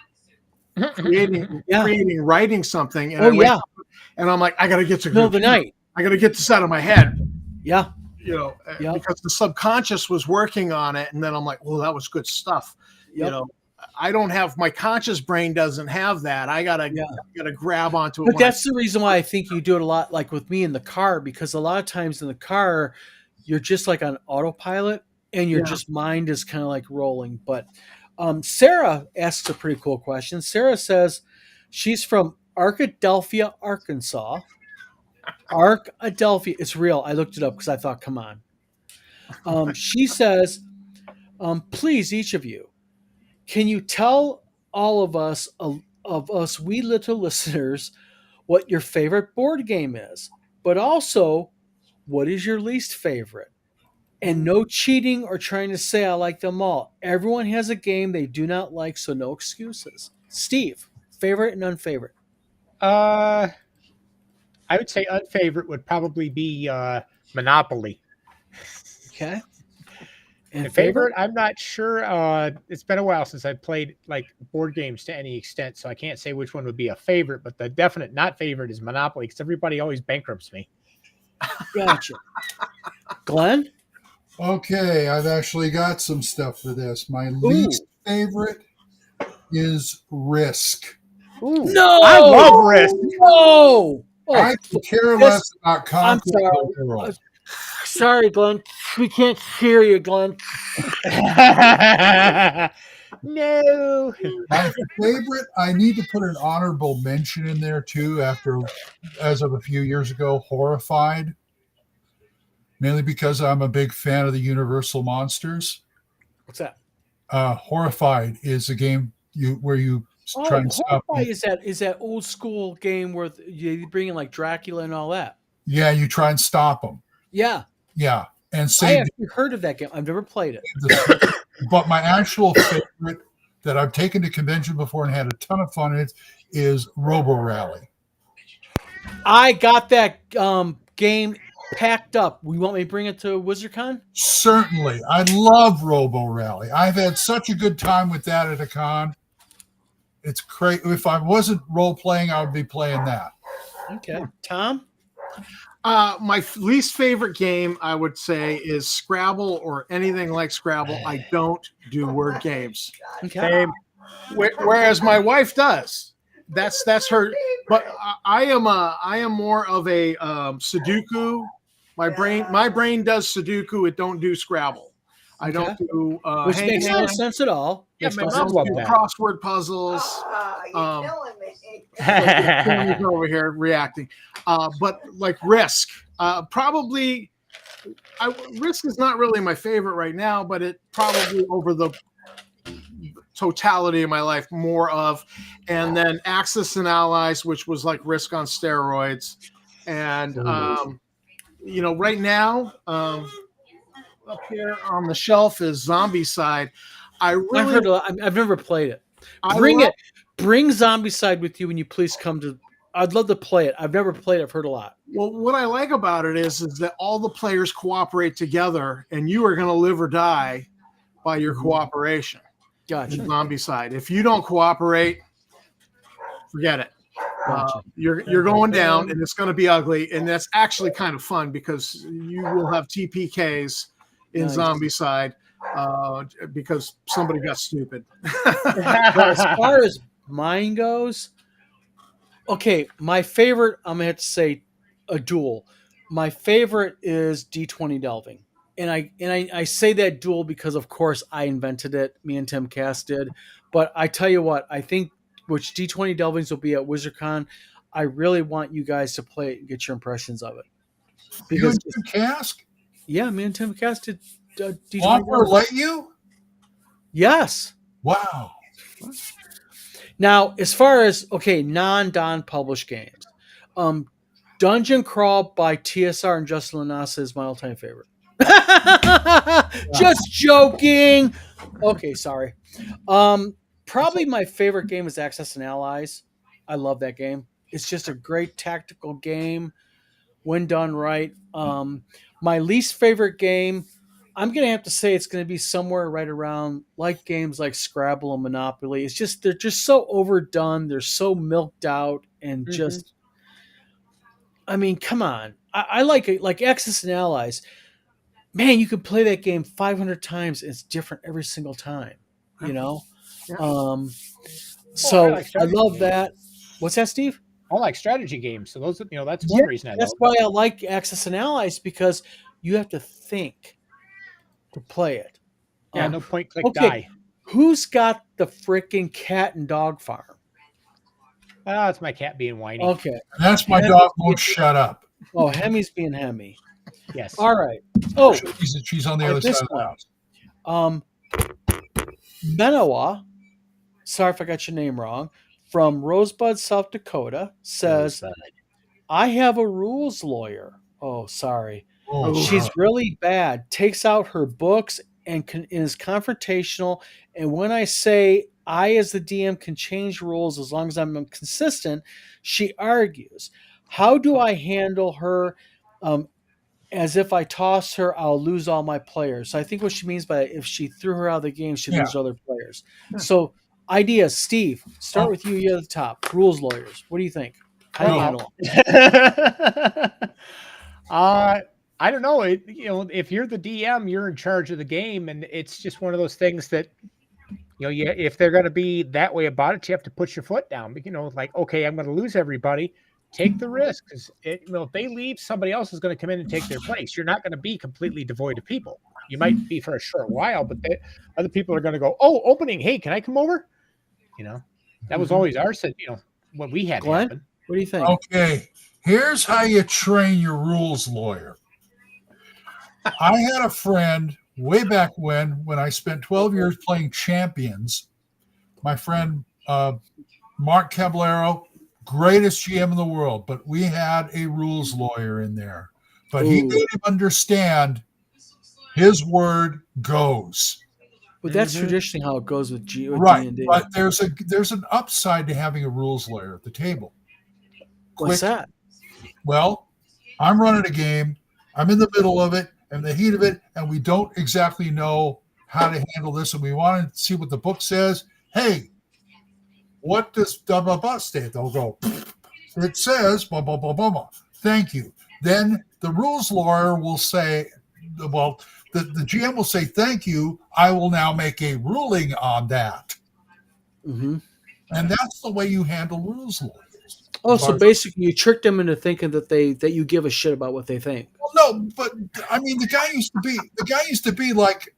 creating, writing something, and and I'm like, I gotta get to middle of the night. I gotta get this out of my head. Yeah. Because the subconscious was working on it, and then I'm like, well, that was good stuff. I don't have, my conscious brain doesn't have that. I gotta grab onto it. But that's the reason why I think you do it a lot, like with me in the car, because a lot of times in the car, you're just like on autopilot, and your just mind is kind of like rolling. But Sarah asks a pretty cool question. Sarah says she's from Arkadelphia, Arkansas. Arkadelphia, it's real. I looked it up because I thought, come on. She says, please, each of you, can you tell all of us, we little listeners, what your favorite board game is, but also what is your least favorite? And no cheating or trying to say I like them all. Everyone has a game they do not like, so no excuses. Steve, favorite and unfavorite. I would say unfavorite would probably be Monopoly. Okay. And favorite, I'm not sure. It's been a while since I played like board games to any extent, so I can't say which one would be a favorite. But the definite not favorite is Monopoly, because everybody always bankrupts me. Gotcha. Glenn? Okay, I've actually got some stuff for this. My least favorite is Risk. Ooh, No, I love Risk. No, I could care less about conquering the world. Sorry, Glenn. We can't hear you, Glenn. No. My favorite, I need to put an honorable mention in there too, as of a few years ago, Horrified. Mainly because I'm a big fan of the Universal Monsters. What's that? Horrified is a game where you try and stop. Horrified is that old school game where you bring in like Dracula and all that. Yeah, you try and stop them. Yeah. Yeah. And I actually heard of that game. I've never played it. But my actual favorite that I've taken to convention before and had a ton of fun in is Robo Rally. I got that game packed up. We want me to bring it to WizardCon? Certainly. I love Robo Rally. I've had such a good time with that at a con. It's great. If I wasn't role playing, I would be playing that. Okay. Tom? My least favorite game, I would say, is Scrabble or anything like Scrabble. I don't do word games. Okay. Whereas my wife does. That's her. But I am more of a Sudoku. My brain does Sudoku. It don't do Scrabble. I don't do which makes no sense at all. Yeah, my mom do crossword puzzles. He's over here reacting. But like Risk, probably. Risk is not really my favorite right now, but it probably over the totality of my life more of, and then Axis and Allies, which was like Risk on steroids, and right now up here on the shelf is Zombicide. I've never played it. Bring Zombicide with you when you please come to. I'd love to play it. I've never played it. I've heard a lot. Well, what I like about it is that all the players cooperate together, and you are going to live or die by your cooperation. Gotcha. Zombicide. If you don't cooperate, forget it. Gotcha. You're going down, and it's going to be ugly. And that's actually kind of fun because you will have TPKs in Zombicide because somebody got stupid. As far as mine goes, okay, my favorite, I'm going to have to say a duel. My favorite is D20 Delving. And I say that duel because, of course, I invented it. Me and Tim Cass did. But I tell you what, I think which D20 Delvings will be at WizardCon, I really want you guys to play it and get your impressions of it. Because you and Tim Cass? Yeah, me and Tim Cass did D20 Offer let you? Yes. Wow. Now, as far as, non-Don published games, Dungeon Crawl by TSR and Justin Lanasa is my all-time favorite. Just joking. Okay, sorry. Probably my favorite game is Axis and Allies. I love that game. It's just a great tactical game when done right. My least favorite game, I'm going to have to say it's going to be somewhere right around like games like Scrabble and Monopoly. It's just, they're just so overdone. They're so milked out and just, I mean, come on. I like it, like Axis and Allies. Man, you can play that game 500 times. It's different every single time, you know? Yeah. So I love that. What's that, Steve? I like strategy games. So those, that's one reason I love That's why I like Axis and Allies, because you have to think to play it. Yeah, no point, click, die. Who's got the freaking cat and dog farm? Oh, it's my cat being whiny. Okay. That's my dog won't shut up. Oh, Hemi's being Hemi. Yes. All right. Oh, she's on the other side of the house. Menoa, sorry if I got your name wrong, from Rosebud, South Dakota, says, I have a rules lawyer. Oh, sorry. She's really bad. Takes out her books and is confrontational. And when I say I, as the DM, can change rules as long as I'm consistent. She argues. How do I handle her as if I toss her, I'll lose all my players? So I think what she means by if she threw her out of the game, she'd lose other players. So ideas, Steve, start with you. You're at the top. Rules lawyers. What do you think? How do you handle it? I don't know. If you're the DM, you're in charge of the game, and it's just one of those things that, if they're going to be that way about it, you have to put your foot down. Like, okay, I'm going to lose everybody. Take the risk, because if they leave, somebody else is going to come in and take their place. You're not going to be completely devoid of people. You might be for a short while, but other people are going to go, "Oh, opening! Hey, can I come over?" That was always our what we had Glenn, happen. what do you think? Okay, here's how you train your rules lawyer. I had a friend way back when I spent 12 years playing Champions. My friend Mark Caballero, greatest GM in the world, but we had a rules lawyer in there. But he made him understand his word goes. But that's traditionally how it goes with right. D&D. But there's an upside to having a rules lawyer at the table. What's that? Well, I'm running a game. I'm in the middle of it, in the heat of it, and we don't exactly know how to handle this, and we want to see what the book says. Hey, what does blah, blah, blah state? They'll go, it says blah, blah, blah, blah, blah. Thank you. Then the rules lawyer will say, well, the GM will say, thank you. I will now make a ruling on that. Mm-hmm. And that's the way you handle rules lawyers. Oh, so basically you trick them into thinking that you give a shit about what they think. Well, no, but I mean, the guy used to be like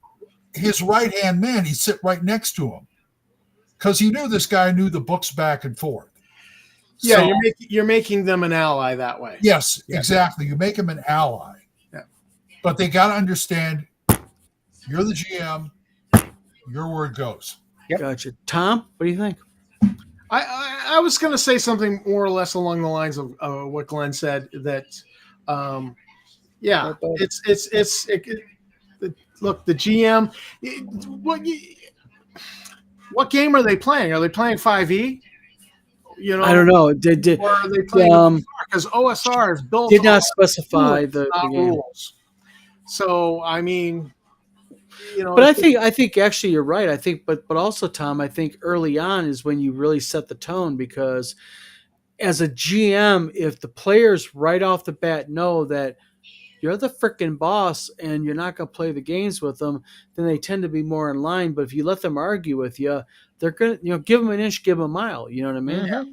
his right-hand man. He'd sit right next to him, because he knew this guy knew the books back and forth. Yeah, so, you're making them an ally that way. Yes, exactly. You make them an ally. Yeah. But they got to understand, you're the GM, your word goes. Yep. Gotcha. Tom, what do you think? I was going to say something more or less along the lines of what Glenn said, that, look, the GM, what game are they playing? Are they playing 5e? I don't know. Or are they playing because OSR is built did not specify the game rules. So I mean, but I think actually you're right. I think, but also Tom, I think early on is when you really set the tone, because as a GM, if the players right off the bat know that you're the freaking boss and you're not going to play the games with them, then they tend to be more in line. But if you let them argue with you, they're going to, give them an inch, give them a mile. You know what I mean? Mm-hmm.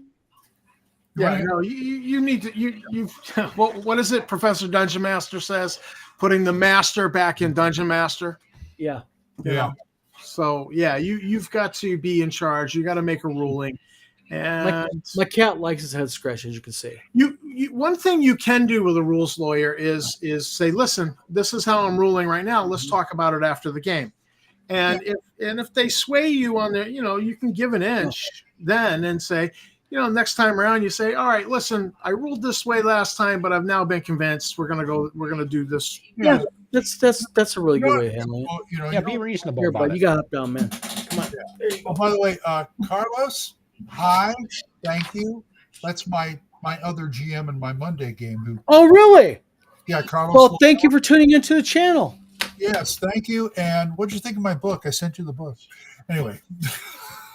Yeah, no, you need to what is it Professor Dungeon Master says? Putting the master back in Dungeon Master. Yeah. Yeah. So yeah, you've got to be in charge. You got to make a ruling. And my cat likes his head scratched, as you can see. You one thing you can do with a rules lawyer is say, listen, this is how I'm ruling right now. Let's talk about it after the game. And if they sway you on their, you can give an inch then and say, next time around you say, all right, listen, I ruled this way last time, but I've now been convinced we're gonna do this. Yeah, that's a really good way of handling it. Be reasonable. Here, about bud, it. You got up down, man. Come on. Yeah. Oh, by the way, Carlos, hi, thank you. That's my other GM in my Monday game. Oh, really? Yeah, Carlos. Well, thank you for tuning into the channel. Yes, thank you. And what did you think of my book? I sent you the book. Anyway,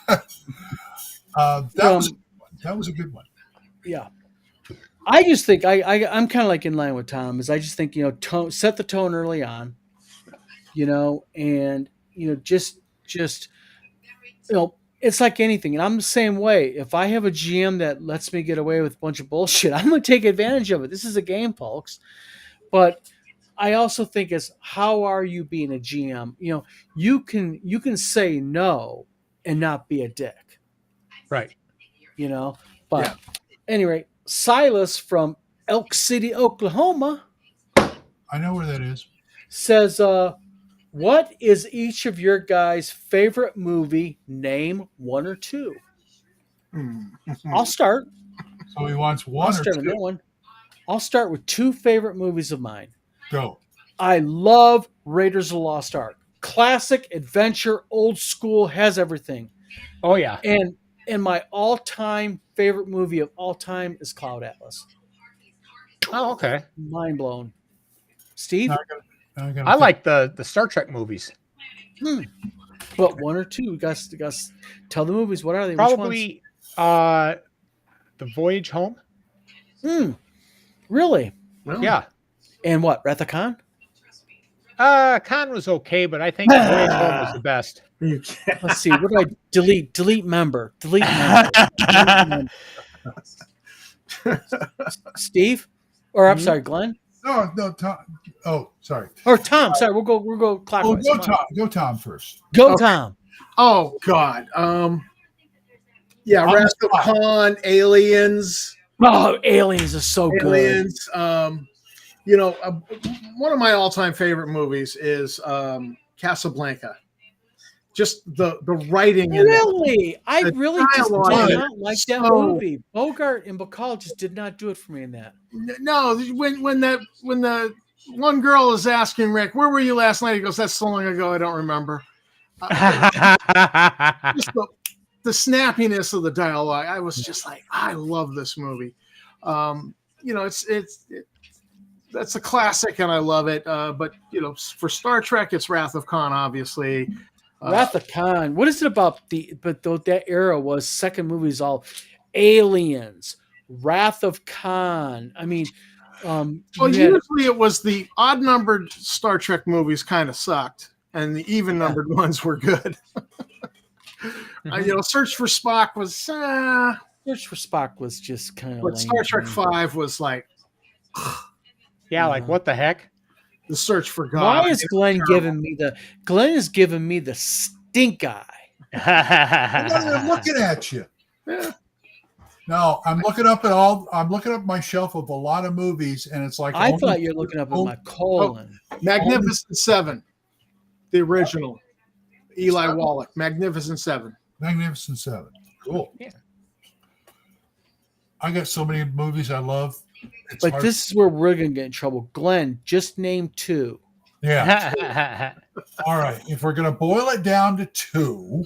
that was a good one. Yeah. I just think I'm kind of like in line with Tom. Is I just think set the tone early on, and just it's like anything, and I'm the same way. If I have a GM that lets me get away with a bunch of bullshit, I'm gonna take advantage of it. This is a game, folks. But I also think it's how are you being a GM? You can say no and not be a dick, right? But anyway, Silas from Elk City, Oklahoma. I know where that is. Says, what is each of your guys' favorite movie? Name one or two. I'll start. So he wants one or two. One. I'll start with two favorite movies of mine. Go. I love Raiders of the Lost Ark. Classic adventure, old school, has everything. Oh yeah. And my all-time favorite movie of all time is Cloud Atlas. Oh, okay. Mind blown. Steve? I like the Star Trek movies. But one or two. You guys tell the movies. What are they? Probably the Voyage Home. Really? Yeah. And what? Wrath of Khan? Khan was okay, but I think Voyage Home was the best. Let's see. What do I delete? Delete member. Delete member. Delete member. Steve? Or I'm sorry, Glenn? No, Tom. Oh, sorry. Or Tom. Sorry, we'll go clockwise. Go Tom first. Go Tom. Oh God. Yeah, Wrath of Khan, Aliens. Oh, Aliens is so Aliens. good. One of my all-time favorite movies is Casablanca. Just the writing in Really? I really just did dialogue not like that movie. Bogart and Bacall just did not do it for me in that. No, when the one girl is asking Rick, "Where were you last night?" He goes, "That's so long ago, I don't remember." Just the snappiness of the dialogue. I was just like, I love this movie. That's a classic, and I love it. But for Star Trek, it's Wrath of Khan, obviously. Wrath of Khan. What is it about that era was second movies all Aliens, Wrath of Khan. I mean, usually it was the odd numbered Star Trek movies kind of sucked, and the even numbered ones were good. Search for Spock was. Search for Spock was just kind of. But Star Trek V was like. Yeah, like what the heck? The Search for God. Why is Glenn giving me the? Glenn is giving me the stink eye. I'm looking at you. Yeah. No, I'm looking up my shelf of a lot of movies, and it's like I thought you're looking up at my colon. Magnificent Seven, the original. Eli Wallach, Magnificent Seven. Magnificent Seven. Cool. Yeah. I got so many movies I love. But this is where we're going to get in trouble. Glenn, just name two. Yeah. All right. If we're going to boil it down to two,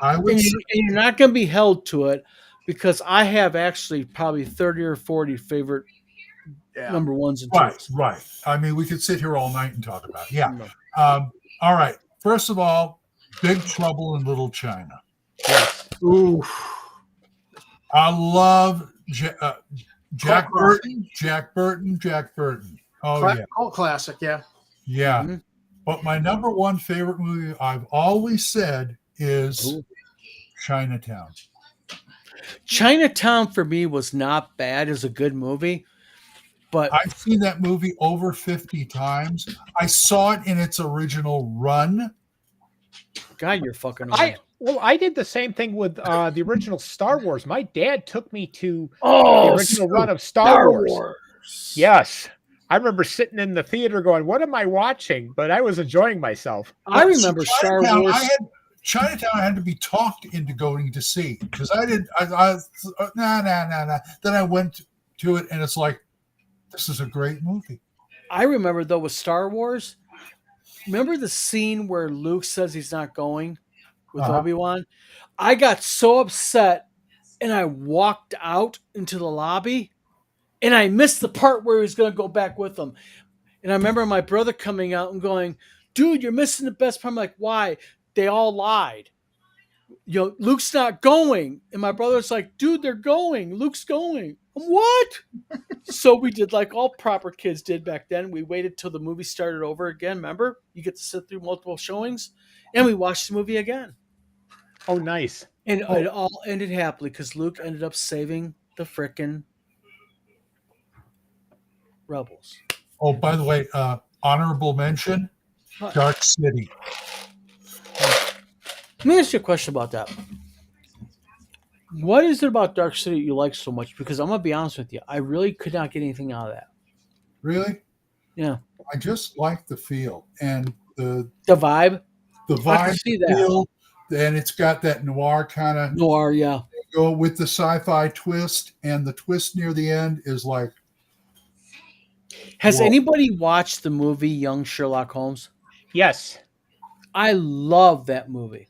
I would. And you're not going to be held to it because I have actually probably 30 or 40 favorite number ones and twos. Right. I mean, we could sit here all night and talk about it. Yeah. All right. First of all, Big Trouble in Little China. Yes. Ooh. I love Jack Burton. Oh, yeah. Cult classic, yeah. Yeah. Mm-hmm. But my number one favorite movie I've always said is Chinatown. Chinatown for me was not bad as a good movie. But I've seen that movie over 50 times. I saw it in its original run. God, you're fucking right. I did the same thing with the original Star Wars. My dad took me to the original run of Star Wars. Yes. I remember sitting in the theater going, what am I watching? But I was enjoying myself. I remember Star Wars. Chinatown I had to be talked into going to see because I did. Nah. Then I went to it and it's like, this is a great movie. I remember though with Star Wars, remember the scene where Luke says he's not going with Obi-Wan? I got so upset and I walked out into the lobby and I missed the part where he was going to go back with them. And I remember my brother coming out and going, dude, you're missing the best part. I'm like, why? They all lied. Luke's not going. And my brother's like, dude, they're going. Luke's going. What? So we did like all proper kids did back then. We waited till the movie started over again. Remember? You get to sit through multiple showings. And we watched the movie again. Oh, nice. And it all ended happily because Luke ended up saving the frickin' rebels. Oh, by the way, honorable mention, Dark City. Let me ask you a question about that. What is it about Dark City you like so much? Because I'm going to be honest with you. I really could not get anything out of that. Really? Yeah. I just like the feel and the vibe. The vibe, I can see that. feel, and it's got that noir kind of. Noir, yeah. Go with the sci-fi twist, and the twist near the end is like. Has anybody watched the movie Young Sherlock Holmes? Yes. I love that movie.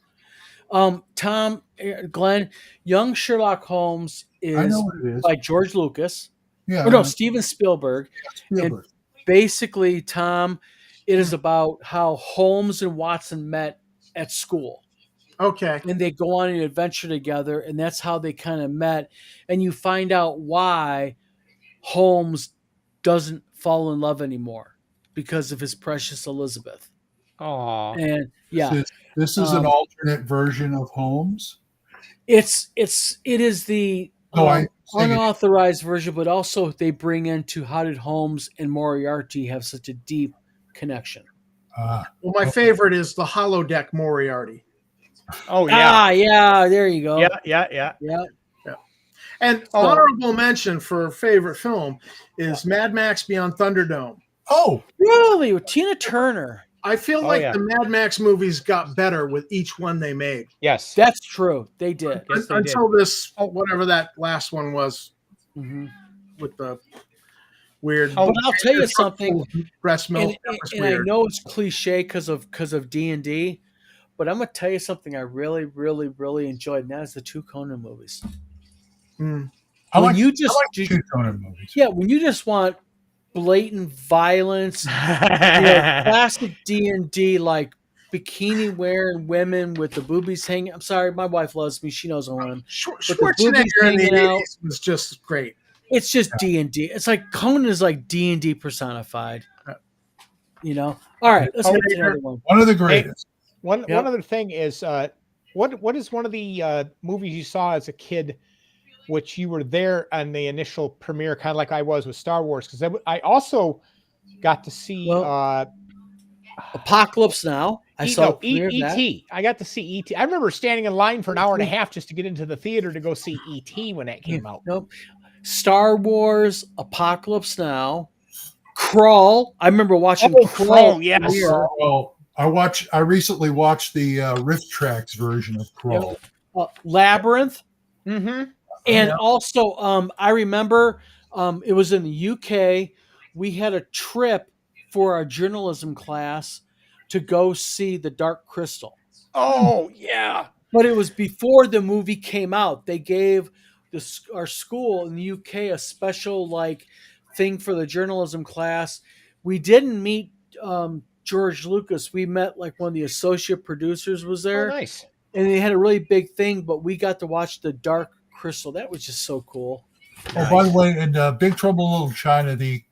Tom, Glenn, Young Sherlock Holmes I know is what it is. by George Lucas. Yeah. Or no, Steven Spielberg. Spielberg. And basically, Tom, it is about how Holmes and Watson met at school. Okay. And they go on an adventure together, and that's how they kind of met. And you find out why Holmes doesn't fall in love anymore because of his precious Elizabeth. Oh, And yeah, this is an alternate version of Holmes. it is the unauthorized version, but also they bring into how did Holmes and Moriarty have such a deep connection. Well, my favorite is the holodeck Moriarty. Oh yeah, yeah. There you go. Yeah. And honorable mention for favorite film is Mad Max Beyond Thunderdome. Oh, really? With Tina Turner. I feel like the Mad Max movies got better with each one they made. Yes, that's true. They did. Yes, they until did. This, whatever that last one was, with the weird. But I'll tell you something. Breast milk. And I know it's cliche because of D&D, but I'm gonna tell you something I really, really, really enjoyed, and that is the 2 Conan movies. I like the 2 Conan movies. Yeah, when you just want blatant violence, classic D&D, like bikini wearing women with the boobies hanging. I'm sorry, my wife loves me; she knows I am. Schwarzenegger in the 80s was just great. It's just D&D. It's like Conan is like D&D personified. You know. All right, let's get to another one. One of the greatest. Hey, one other thing is what is one of the movies you saw as a kid, which you were there on the initial premiere, kind of like I was with Star Wars, because I also got to see Apocalypse Now. I saw E.T. I got to see E.T. I remember standing in line for an hour and a half just to get into the theater to go see E.T. when that came out. Nope. Star Wars, Apocalypse Now, Crawl. I remember watching Crawl. Yes. Well, I recently watched the Rift Tracks version of Crawl. Labyrinth. Mm-hmm. And also, I remember it was in the UK. We had a trip for our journalism class to go see The Dark Crystal. Oh, yeah. But it was before the movie came out. They gave our school in the UK a special thing for the journalism class. We didn't meet George Lucas. We met one of the associate producers was there. Oh, nice. And they had a really big thing, but we got to watch The Dark Crystal. That was just so cool. Oh, by the way, in Big Trouble in Little China, the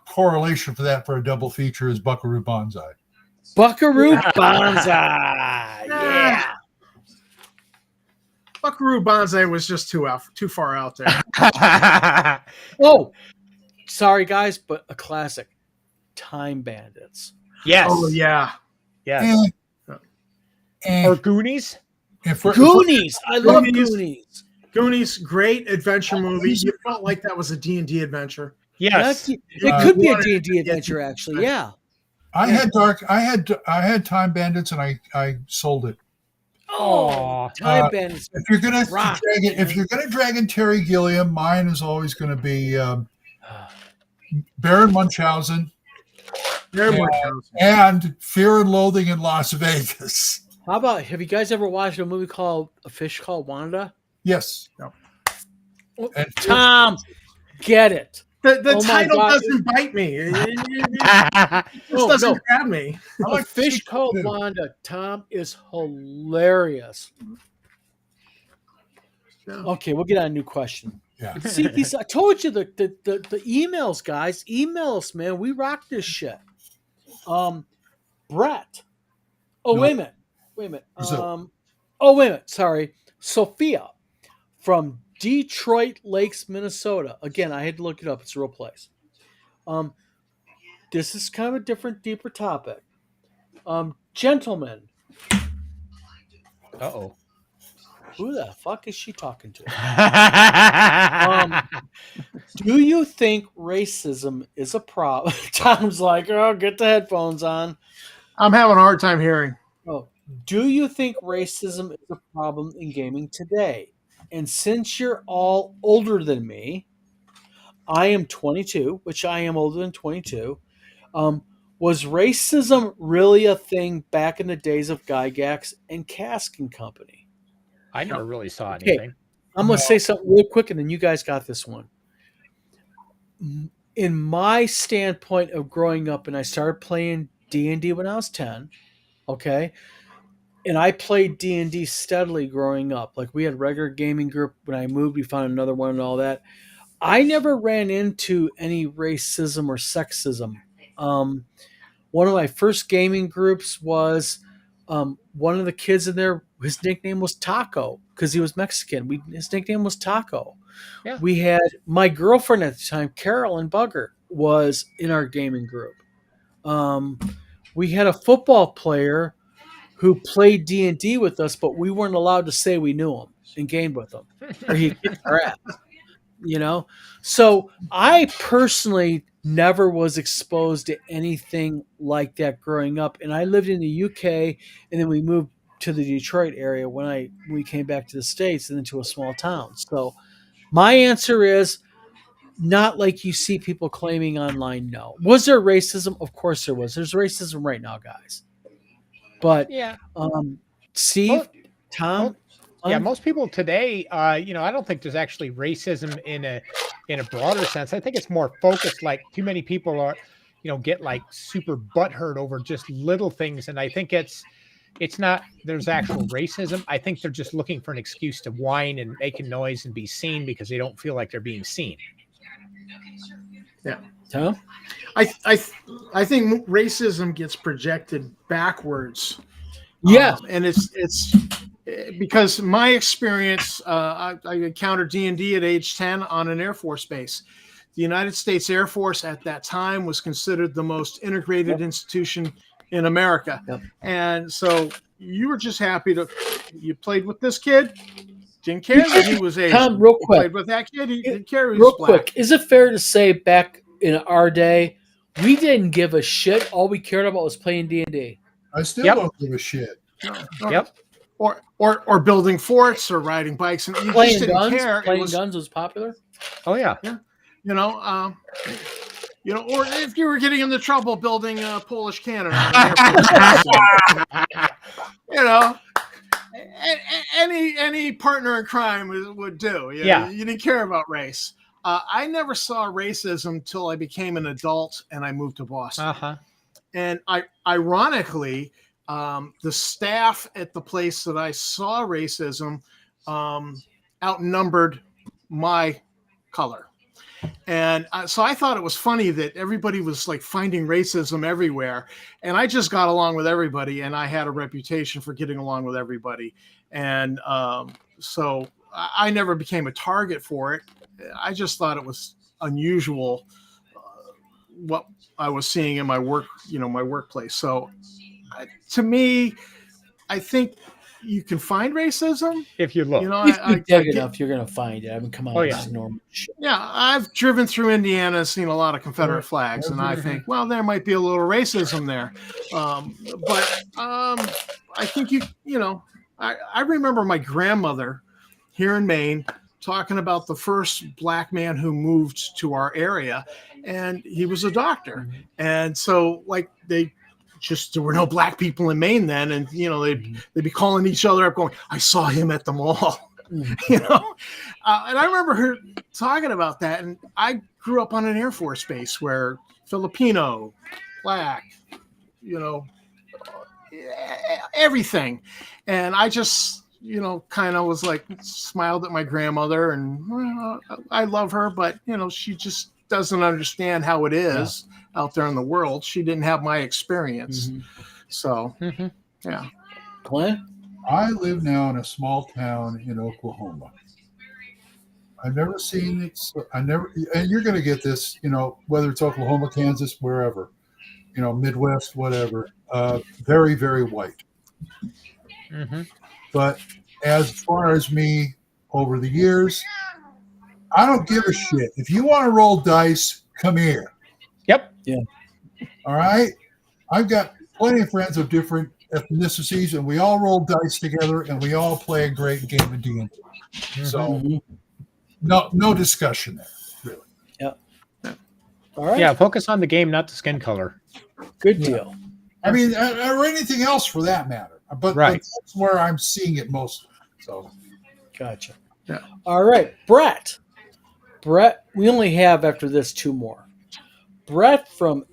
correlation for that for a double feature is Buckaroo Banzai. Buckaroo Banzai. Yeah. Buckaroo Banzai was just too far out there. Oh, sorry guys, but a classic, Time Bandits. Yes. Oh yeah. Yes. Or Goonies. Goonies. I love Goonies. Goonies, great adventure movie. You felt like that was a D&D adventure. Yes. It could be a D&D adventure, actually. Yeah. I had Time Bandits, and I sold it. Oh, Time Bandits. If you're gonna drag in Terry Gilliam, mine is always going to be Baron Munchausen, and Fear and Loathing in Las Vegas. How about, have you guys ever watched a movie called A Fish Called Wanda? Yes. No. And Tom, get it. The title doesn't bite me. It just doesn't grab me. A Fish Called Wanda, Tom, is hilarious. Yeah. Okay, we'll get on a new question. Yeah. See, I told you the emails, guys. Email us, man. We rock this shit. Brett. Oh, no. Wait a minute. Wait a minute. Sorry. Sophia from Detroit Lakes, Minnesota. Again, I had to look it up. It's a real place. This is kind of a different, deeper topic. Gentlemen. Uh-oh. Who the fuck is she talking to? Do you think racism is a problem? Tom's like, oh, get the headphones on. I'm having a hard time hearing. Oh, do you think racism is a problem in gaming today? And since you're all older than me, I am 22, which I am older than 22. Was racism really a thing back in the days of Gygax and Cask and Company? I never really saw Okay. anything. I'm going to say something real quick, and then you guys got this one. In my standpoint of growing up, and I started playing D&D when I was 10, okay? And I played D&D steadily growing up. Like, we had a regular gaming group. When I moved, we found another one and all that. I never ran into any racism or sexism. One of my first gaming groups was one of the kids in there, his nickname was Taco because he was Mexican. His nickname was Taco. Yeah. We had my girlfriend at the time, Carolyn Bugger, was in our gaming group. We had a football player who played D&D with us, but we weren't allowed to say we knew him and gamed with him, or he kicked our ass. You know, so I personally never was exposed to anything like that growing up, and I lived in the UK, and then we moved to the Detroit area when we came back to the States, and then to a small town. So my answer is not like you see people claiming online. No, was there racism? Of course there was. There's racism right now, guys. But Yeah. Steve, Tom. Yeah, most people today, I don't think there's actually racism in a broader sense. I think it's more focused. Like too many people are, get like super butthurt over just little things, and I think it's not there's actual racism. I think they're just looking for an excuse to whine and make a noise and be seen because they don't feel like they're being seen. Yeah, Tom. I think racism gets projected backwards. Yeah, and it's because my experience, I encountered D&D at age 10 on an Air Force base. The United States Air Force at that time was considered the most integrated institution in America. Yep. And so you were just happy you played with this kid, didn't care that he was Asian. Tom, real quick. You played with that kid, he didn't care he was real black. Quick, is it fair to say back in our day, we didn't give a shit? All we cared about was playing D&D. I still don't give a shit. Yep. Or building forts or riding bikes, and you Playing just didn't guns. care. Playing guns was popular. Oh yeah. Or if you were getting into trouble building a Polish cannon on an Air Force, any partner in crime would do. You didn't care about race. I never saw racism till I became an adult and I moved to Boston. Uh-huh. And ironically, the staff at the place that I saw racism outnumbered my color. And so I thought it was funny that everybody was like finding racism everywhere. And I just got along with everybody, and I had a reputation for getting along with everybody. And so I never became a target for it. I just thought it was unusual what I was seeing in my work, my workplace. So to me, I think you can find racism if you look. If you dig enough, you're going to find it. I mean, come on. Oh, yeah. This is normal shit. Yeah, I've driven through Indiana, seen a lot of Confederate flags, and I think, well, there might be a little racism there. But I think I remember my grandmother here in Maine talking about the first black man who moved to our area, and he was a doctor. Mm-hmm. And so, like, there were no black people in Maine then, and they'd be calling each other up, going, "I saw him at the mall," and I remember her talking about that. And I grew up on an Air Force base where Filipino, black, everything, and I just kind of was like smiled at my grandmother, and I love her, but she just doesn't understand how it is out there in the world. She didn't have my experience. Mm-hmm. So, yeah. Glenn? I live now in a small town in Oklahoma. I've never seen it. And you're going to get this, whether it's Oklahoma, Kansas, wherever, Midwest, whatever, very, very white. Mm-hmm. But as far as me over the years, I don't give a shit. If you want to roll dice, come here. Yep. Yeah. All right. I've got plenty of friends of different ethnicities, and we all roll dice together, and we all play a great game of D&D. Mm-hmm. So, no discussion there, really. Yeah. All right. Yeah, focus on the game, not the skin color. Good Yeah. deal. I mean, or anything else for that matter. But Right. that's where I'm seeing it mostly. So, Gotcha. Yeah. All right, Brett. Brett, we only have after this 2 more. Brett from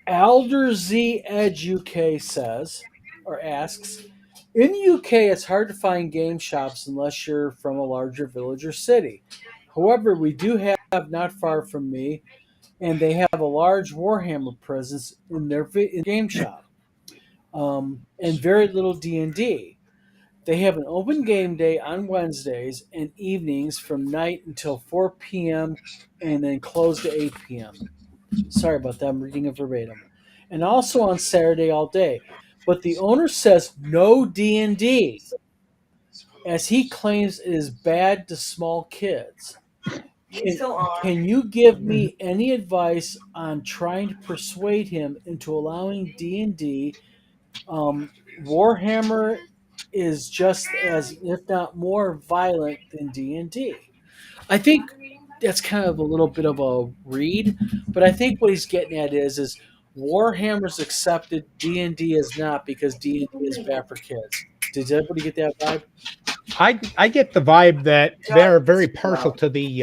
Alder Z Edge UK says or asks, in the UK, it's hard to find game shops unless you're from a larger village or city. However, we do have not far from me, and they have a large Warhammer presence in their game shop, and very little D&D. They have an open game day on Wednesdays and evenings from night until 4 p.m. and then close to 8 p.m. Sorry about that. I'm reading it verbatim. And also on Saturday all day. But the owner says no D&D, as he claims it is bad to small kids. Can you give me any advice on trying to persuade him into allowing D&D? Warhammer is just as, if not more, violent than D&D. I think that's kind of a little bit of a read, but I think what he's getting at is Warhammer's accepted, D&D is not, because D&D is bad for kids. Did everybody get that vibe? I get the vibe that they're very partial to the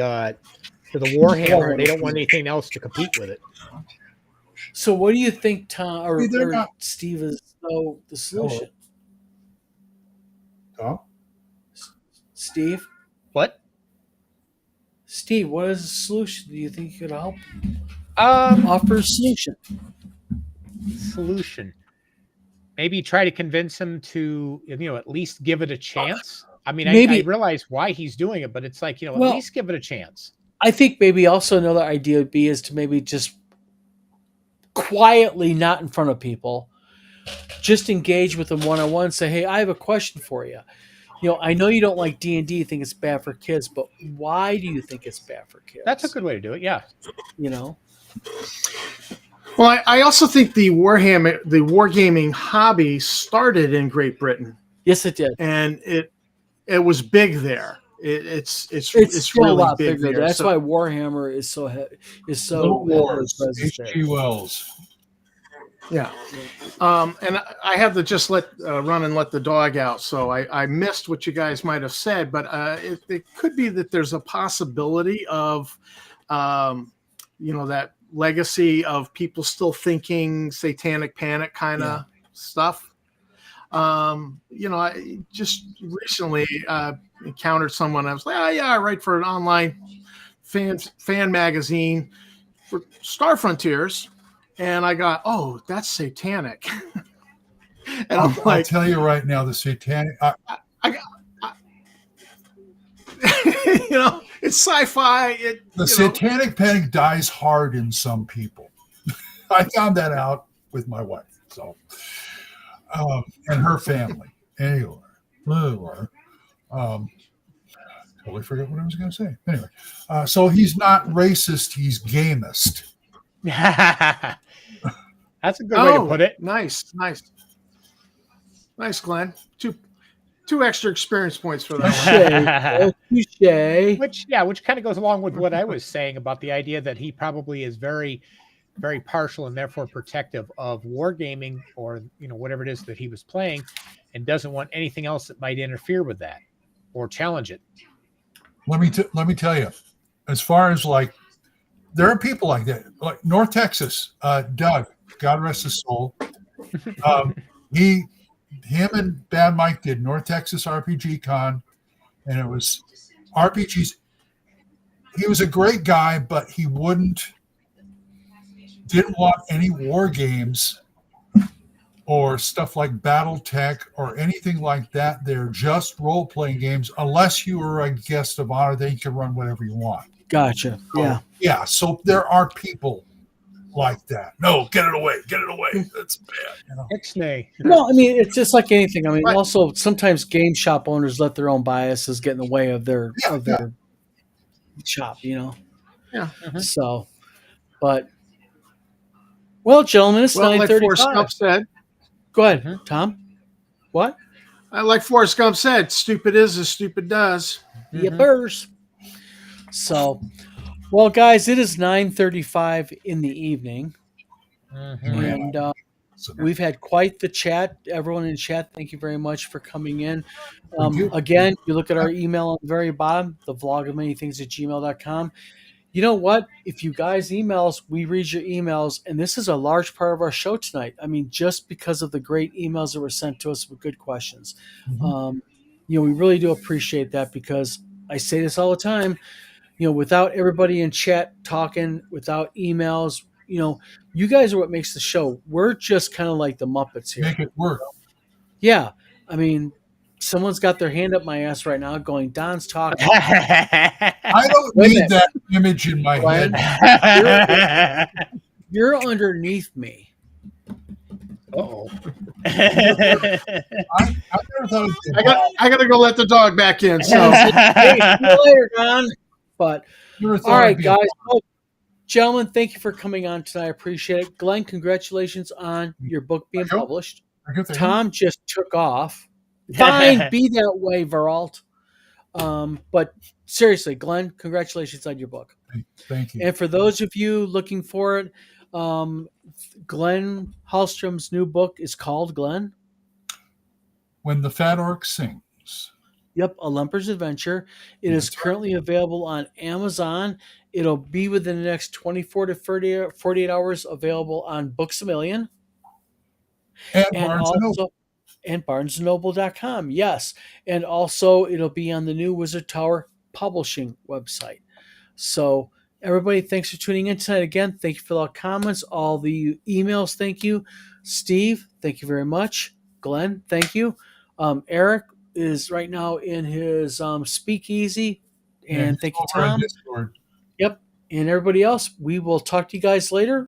Warhammer. They don't want anything else to compete with it. So what do you think, Tom or not- Steve, is the solution? Tom? Steve? What? Steve, what is the solution? Do you think you could help Um, offer a solution? Solution. Maybe try to convince him to, at least give it a chance. I mean, I realize why he's doing it, but it's like, at least give it a chance. I think maybe also another idea would be is to maybe just quietly, not in front of people, just engage with them one-on-one. Say, hey, I have a question for you. I know you don't like D&D, you think it's bad for kids, but why do you think it's bad for kids? That's a good way to do it. Yeah. Well, I also think the wargaming hobby started in Great Britain. Yes, it did, and it was big there. It's still really a lot big bigger. there. That's why Warhammer is so Little Wars, H.G. Wells. Yeah. And I have to just let the dog out. So I missed what you guys might have said, but it could be that there's a possibility of, that legacy of people still thinking satanic panic kind of stuff. I just recently encountered someone. I was like, oh yeah, I write for an online fan magazine for Star Frontiers. And I got, oh, that's satanic. And I'll tell you right now, the satanic. It's sci-fi. The satanic panic dies hard in some people. I found that out with my wife, so and her family. Anyway, totally forget what I was going to say. Anyway, so he's not racist; he's gamist. That's a good way to put it. Nice, Glenn. Two extra experience points for that. Touché. Which kind of goes along with what I was saying about the idea that he probably is very, very partial and therefore protective of wargaming or whatever it is that he was playing, and doesn't want anything else that might interfere with that or challenge it. Let me tell you, as far as there are people like that, like North Texas, Doug, God rest his soul. Him and Bad Mike did North Texas RPG Con, and it was RPGs. He was a great guy, but he didn't want any war games or stuff like BattleTech or anything like that. They're just role-playing games, unless you were a guest of honor. Then you can run whatever you want. Gotcha. Yeah. So there are people like that. No, get it away. That's bad. Ixnay. No, I mean, it's just like anything. I mean, also sometimes game shop owners let their own biases get in the way of their shop. Yeah. So, but well, gentlemen, it's 9:35. Like Forrest Gump said. Go ahead, Tom. What? Like Forrest Gump said, stupid is as stupid does. Yippers. So, Well, guys, it is 9:35 in the evening, and we've had quite the chat. Everyone in chat, thank you very much for coming in. Thank you. Again, you look at our email on the very bottom, the vlog of many things at gmail.com. You know what? If you guys email us, we read your emails, and this is a large part of our show tonight. I mean, just because of the great emails that were sent to us with good questions. We really do appreciate that, because I say this all the time. Without everybody in chat talking, without emails, you guys are what makes the show. We're just kind of like the Muppets here. Make it work. Yeah. I mean, someone's got their hand up my ass right now going, Don's talking. I don't need that image in my head. You're underneath me. Uh-oh. I got to go let the dog back in. So, hey, see you later, Don. But all right, guys. Gentlemen, thank you for coming on tonight. I appreciate it. Glenn, congratulations on your book being published. Tom just took off. Fine, be that way, Veralt. But seriously, Glenn, congratulations on your book. Thank you. And for those of you looking for it, Glenn Hallstrom's new book is called, Glenn? When the Fat Orc Sings. Yep, A Lumper's Adventure. It is currently available on Amazon. It'll be within the next 24 to 48 hours available on Books A Million. And BarnesandNoble.com, yes. And also, it'll be on the new Wizard Tower Publishing website. So, everybody, thanks for tuning in tonight. Again, thank you for all the comments, all the emails. Thank you. Steve, thank you very much. Glenn, thank you. Eric is right now in his speakeasy. And thank you, Tom. Yep. And everybody else, we will talk to you guys later.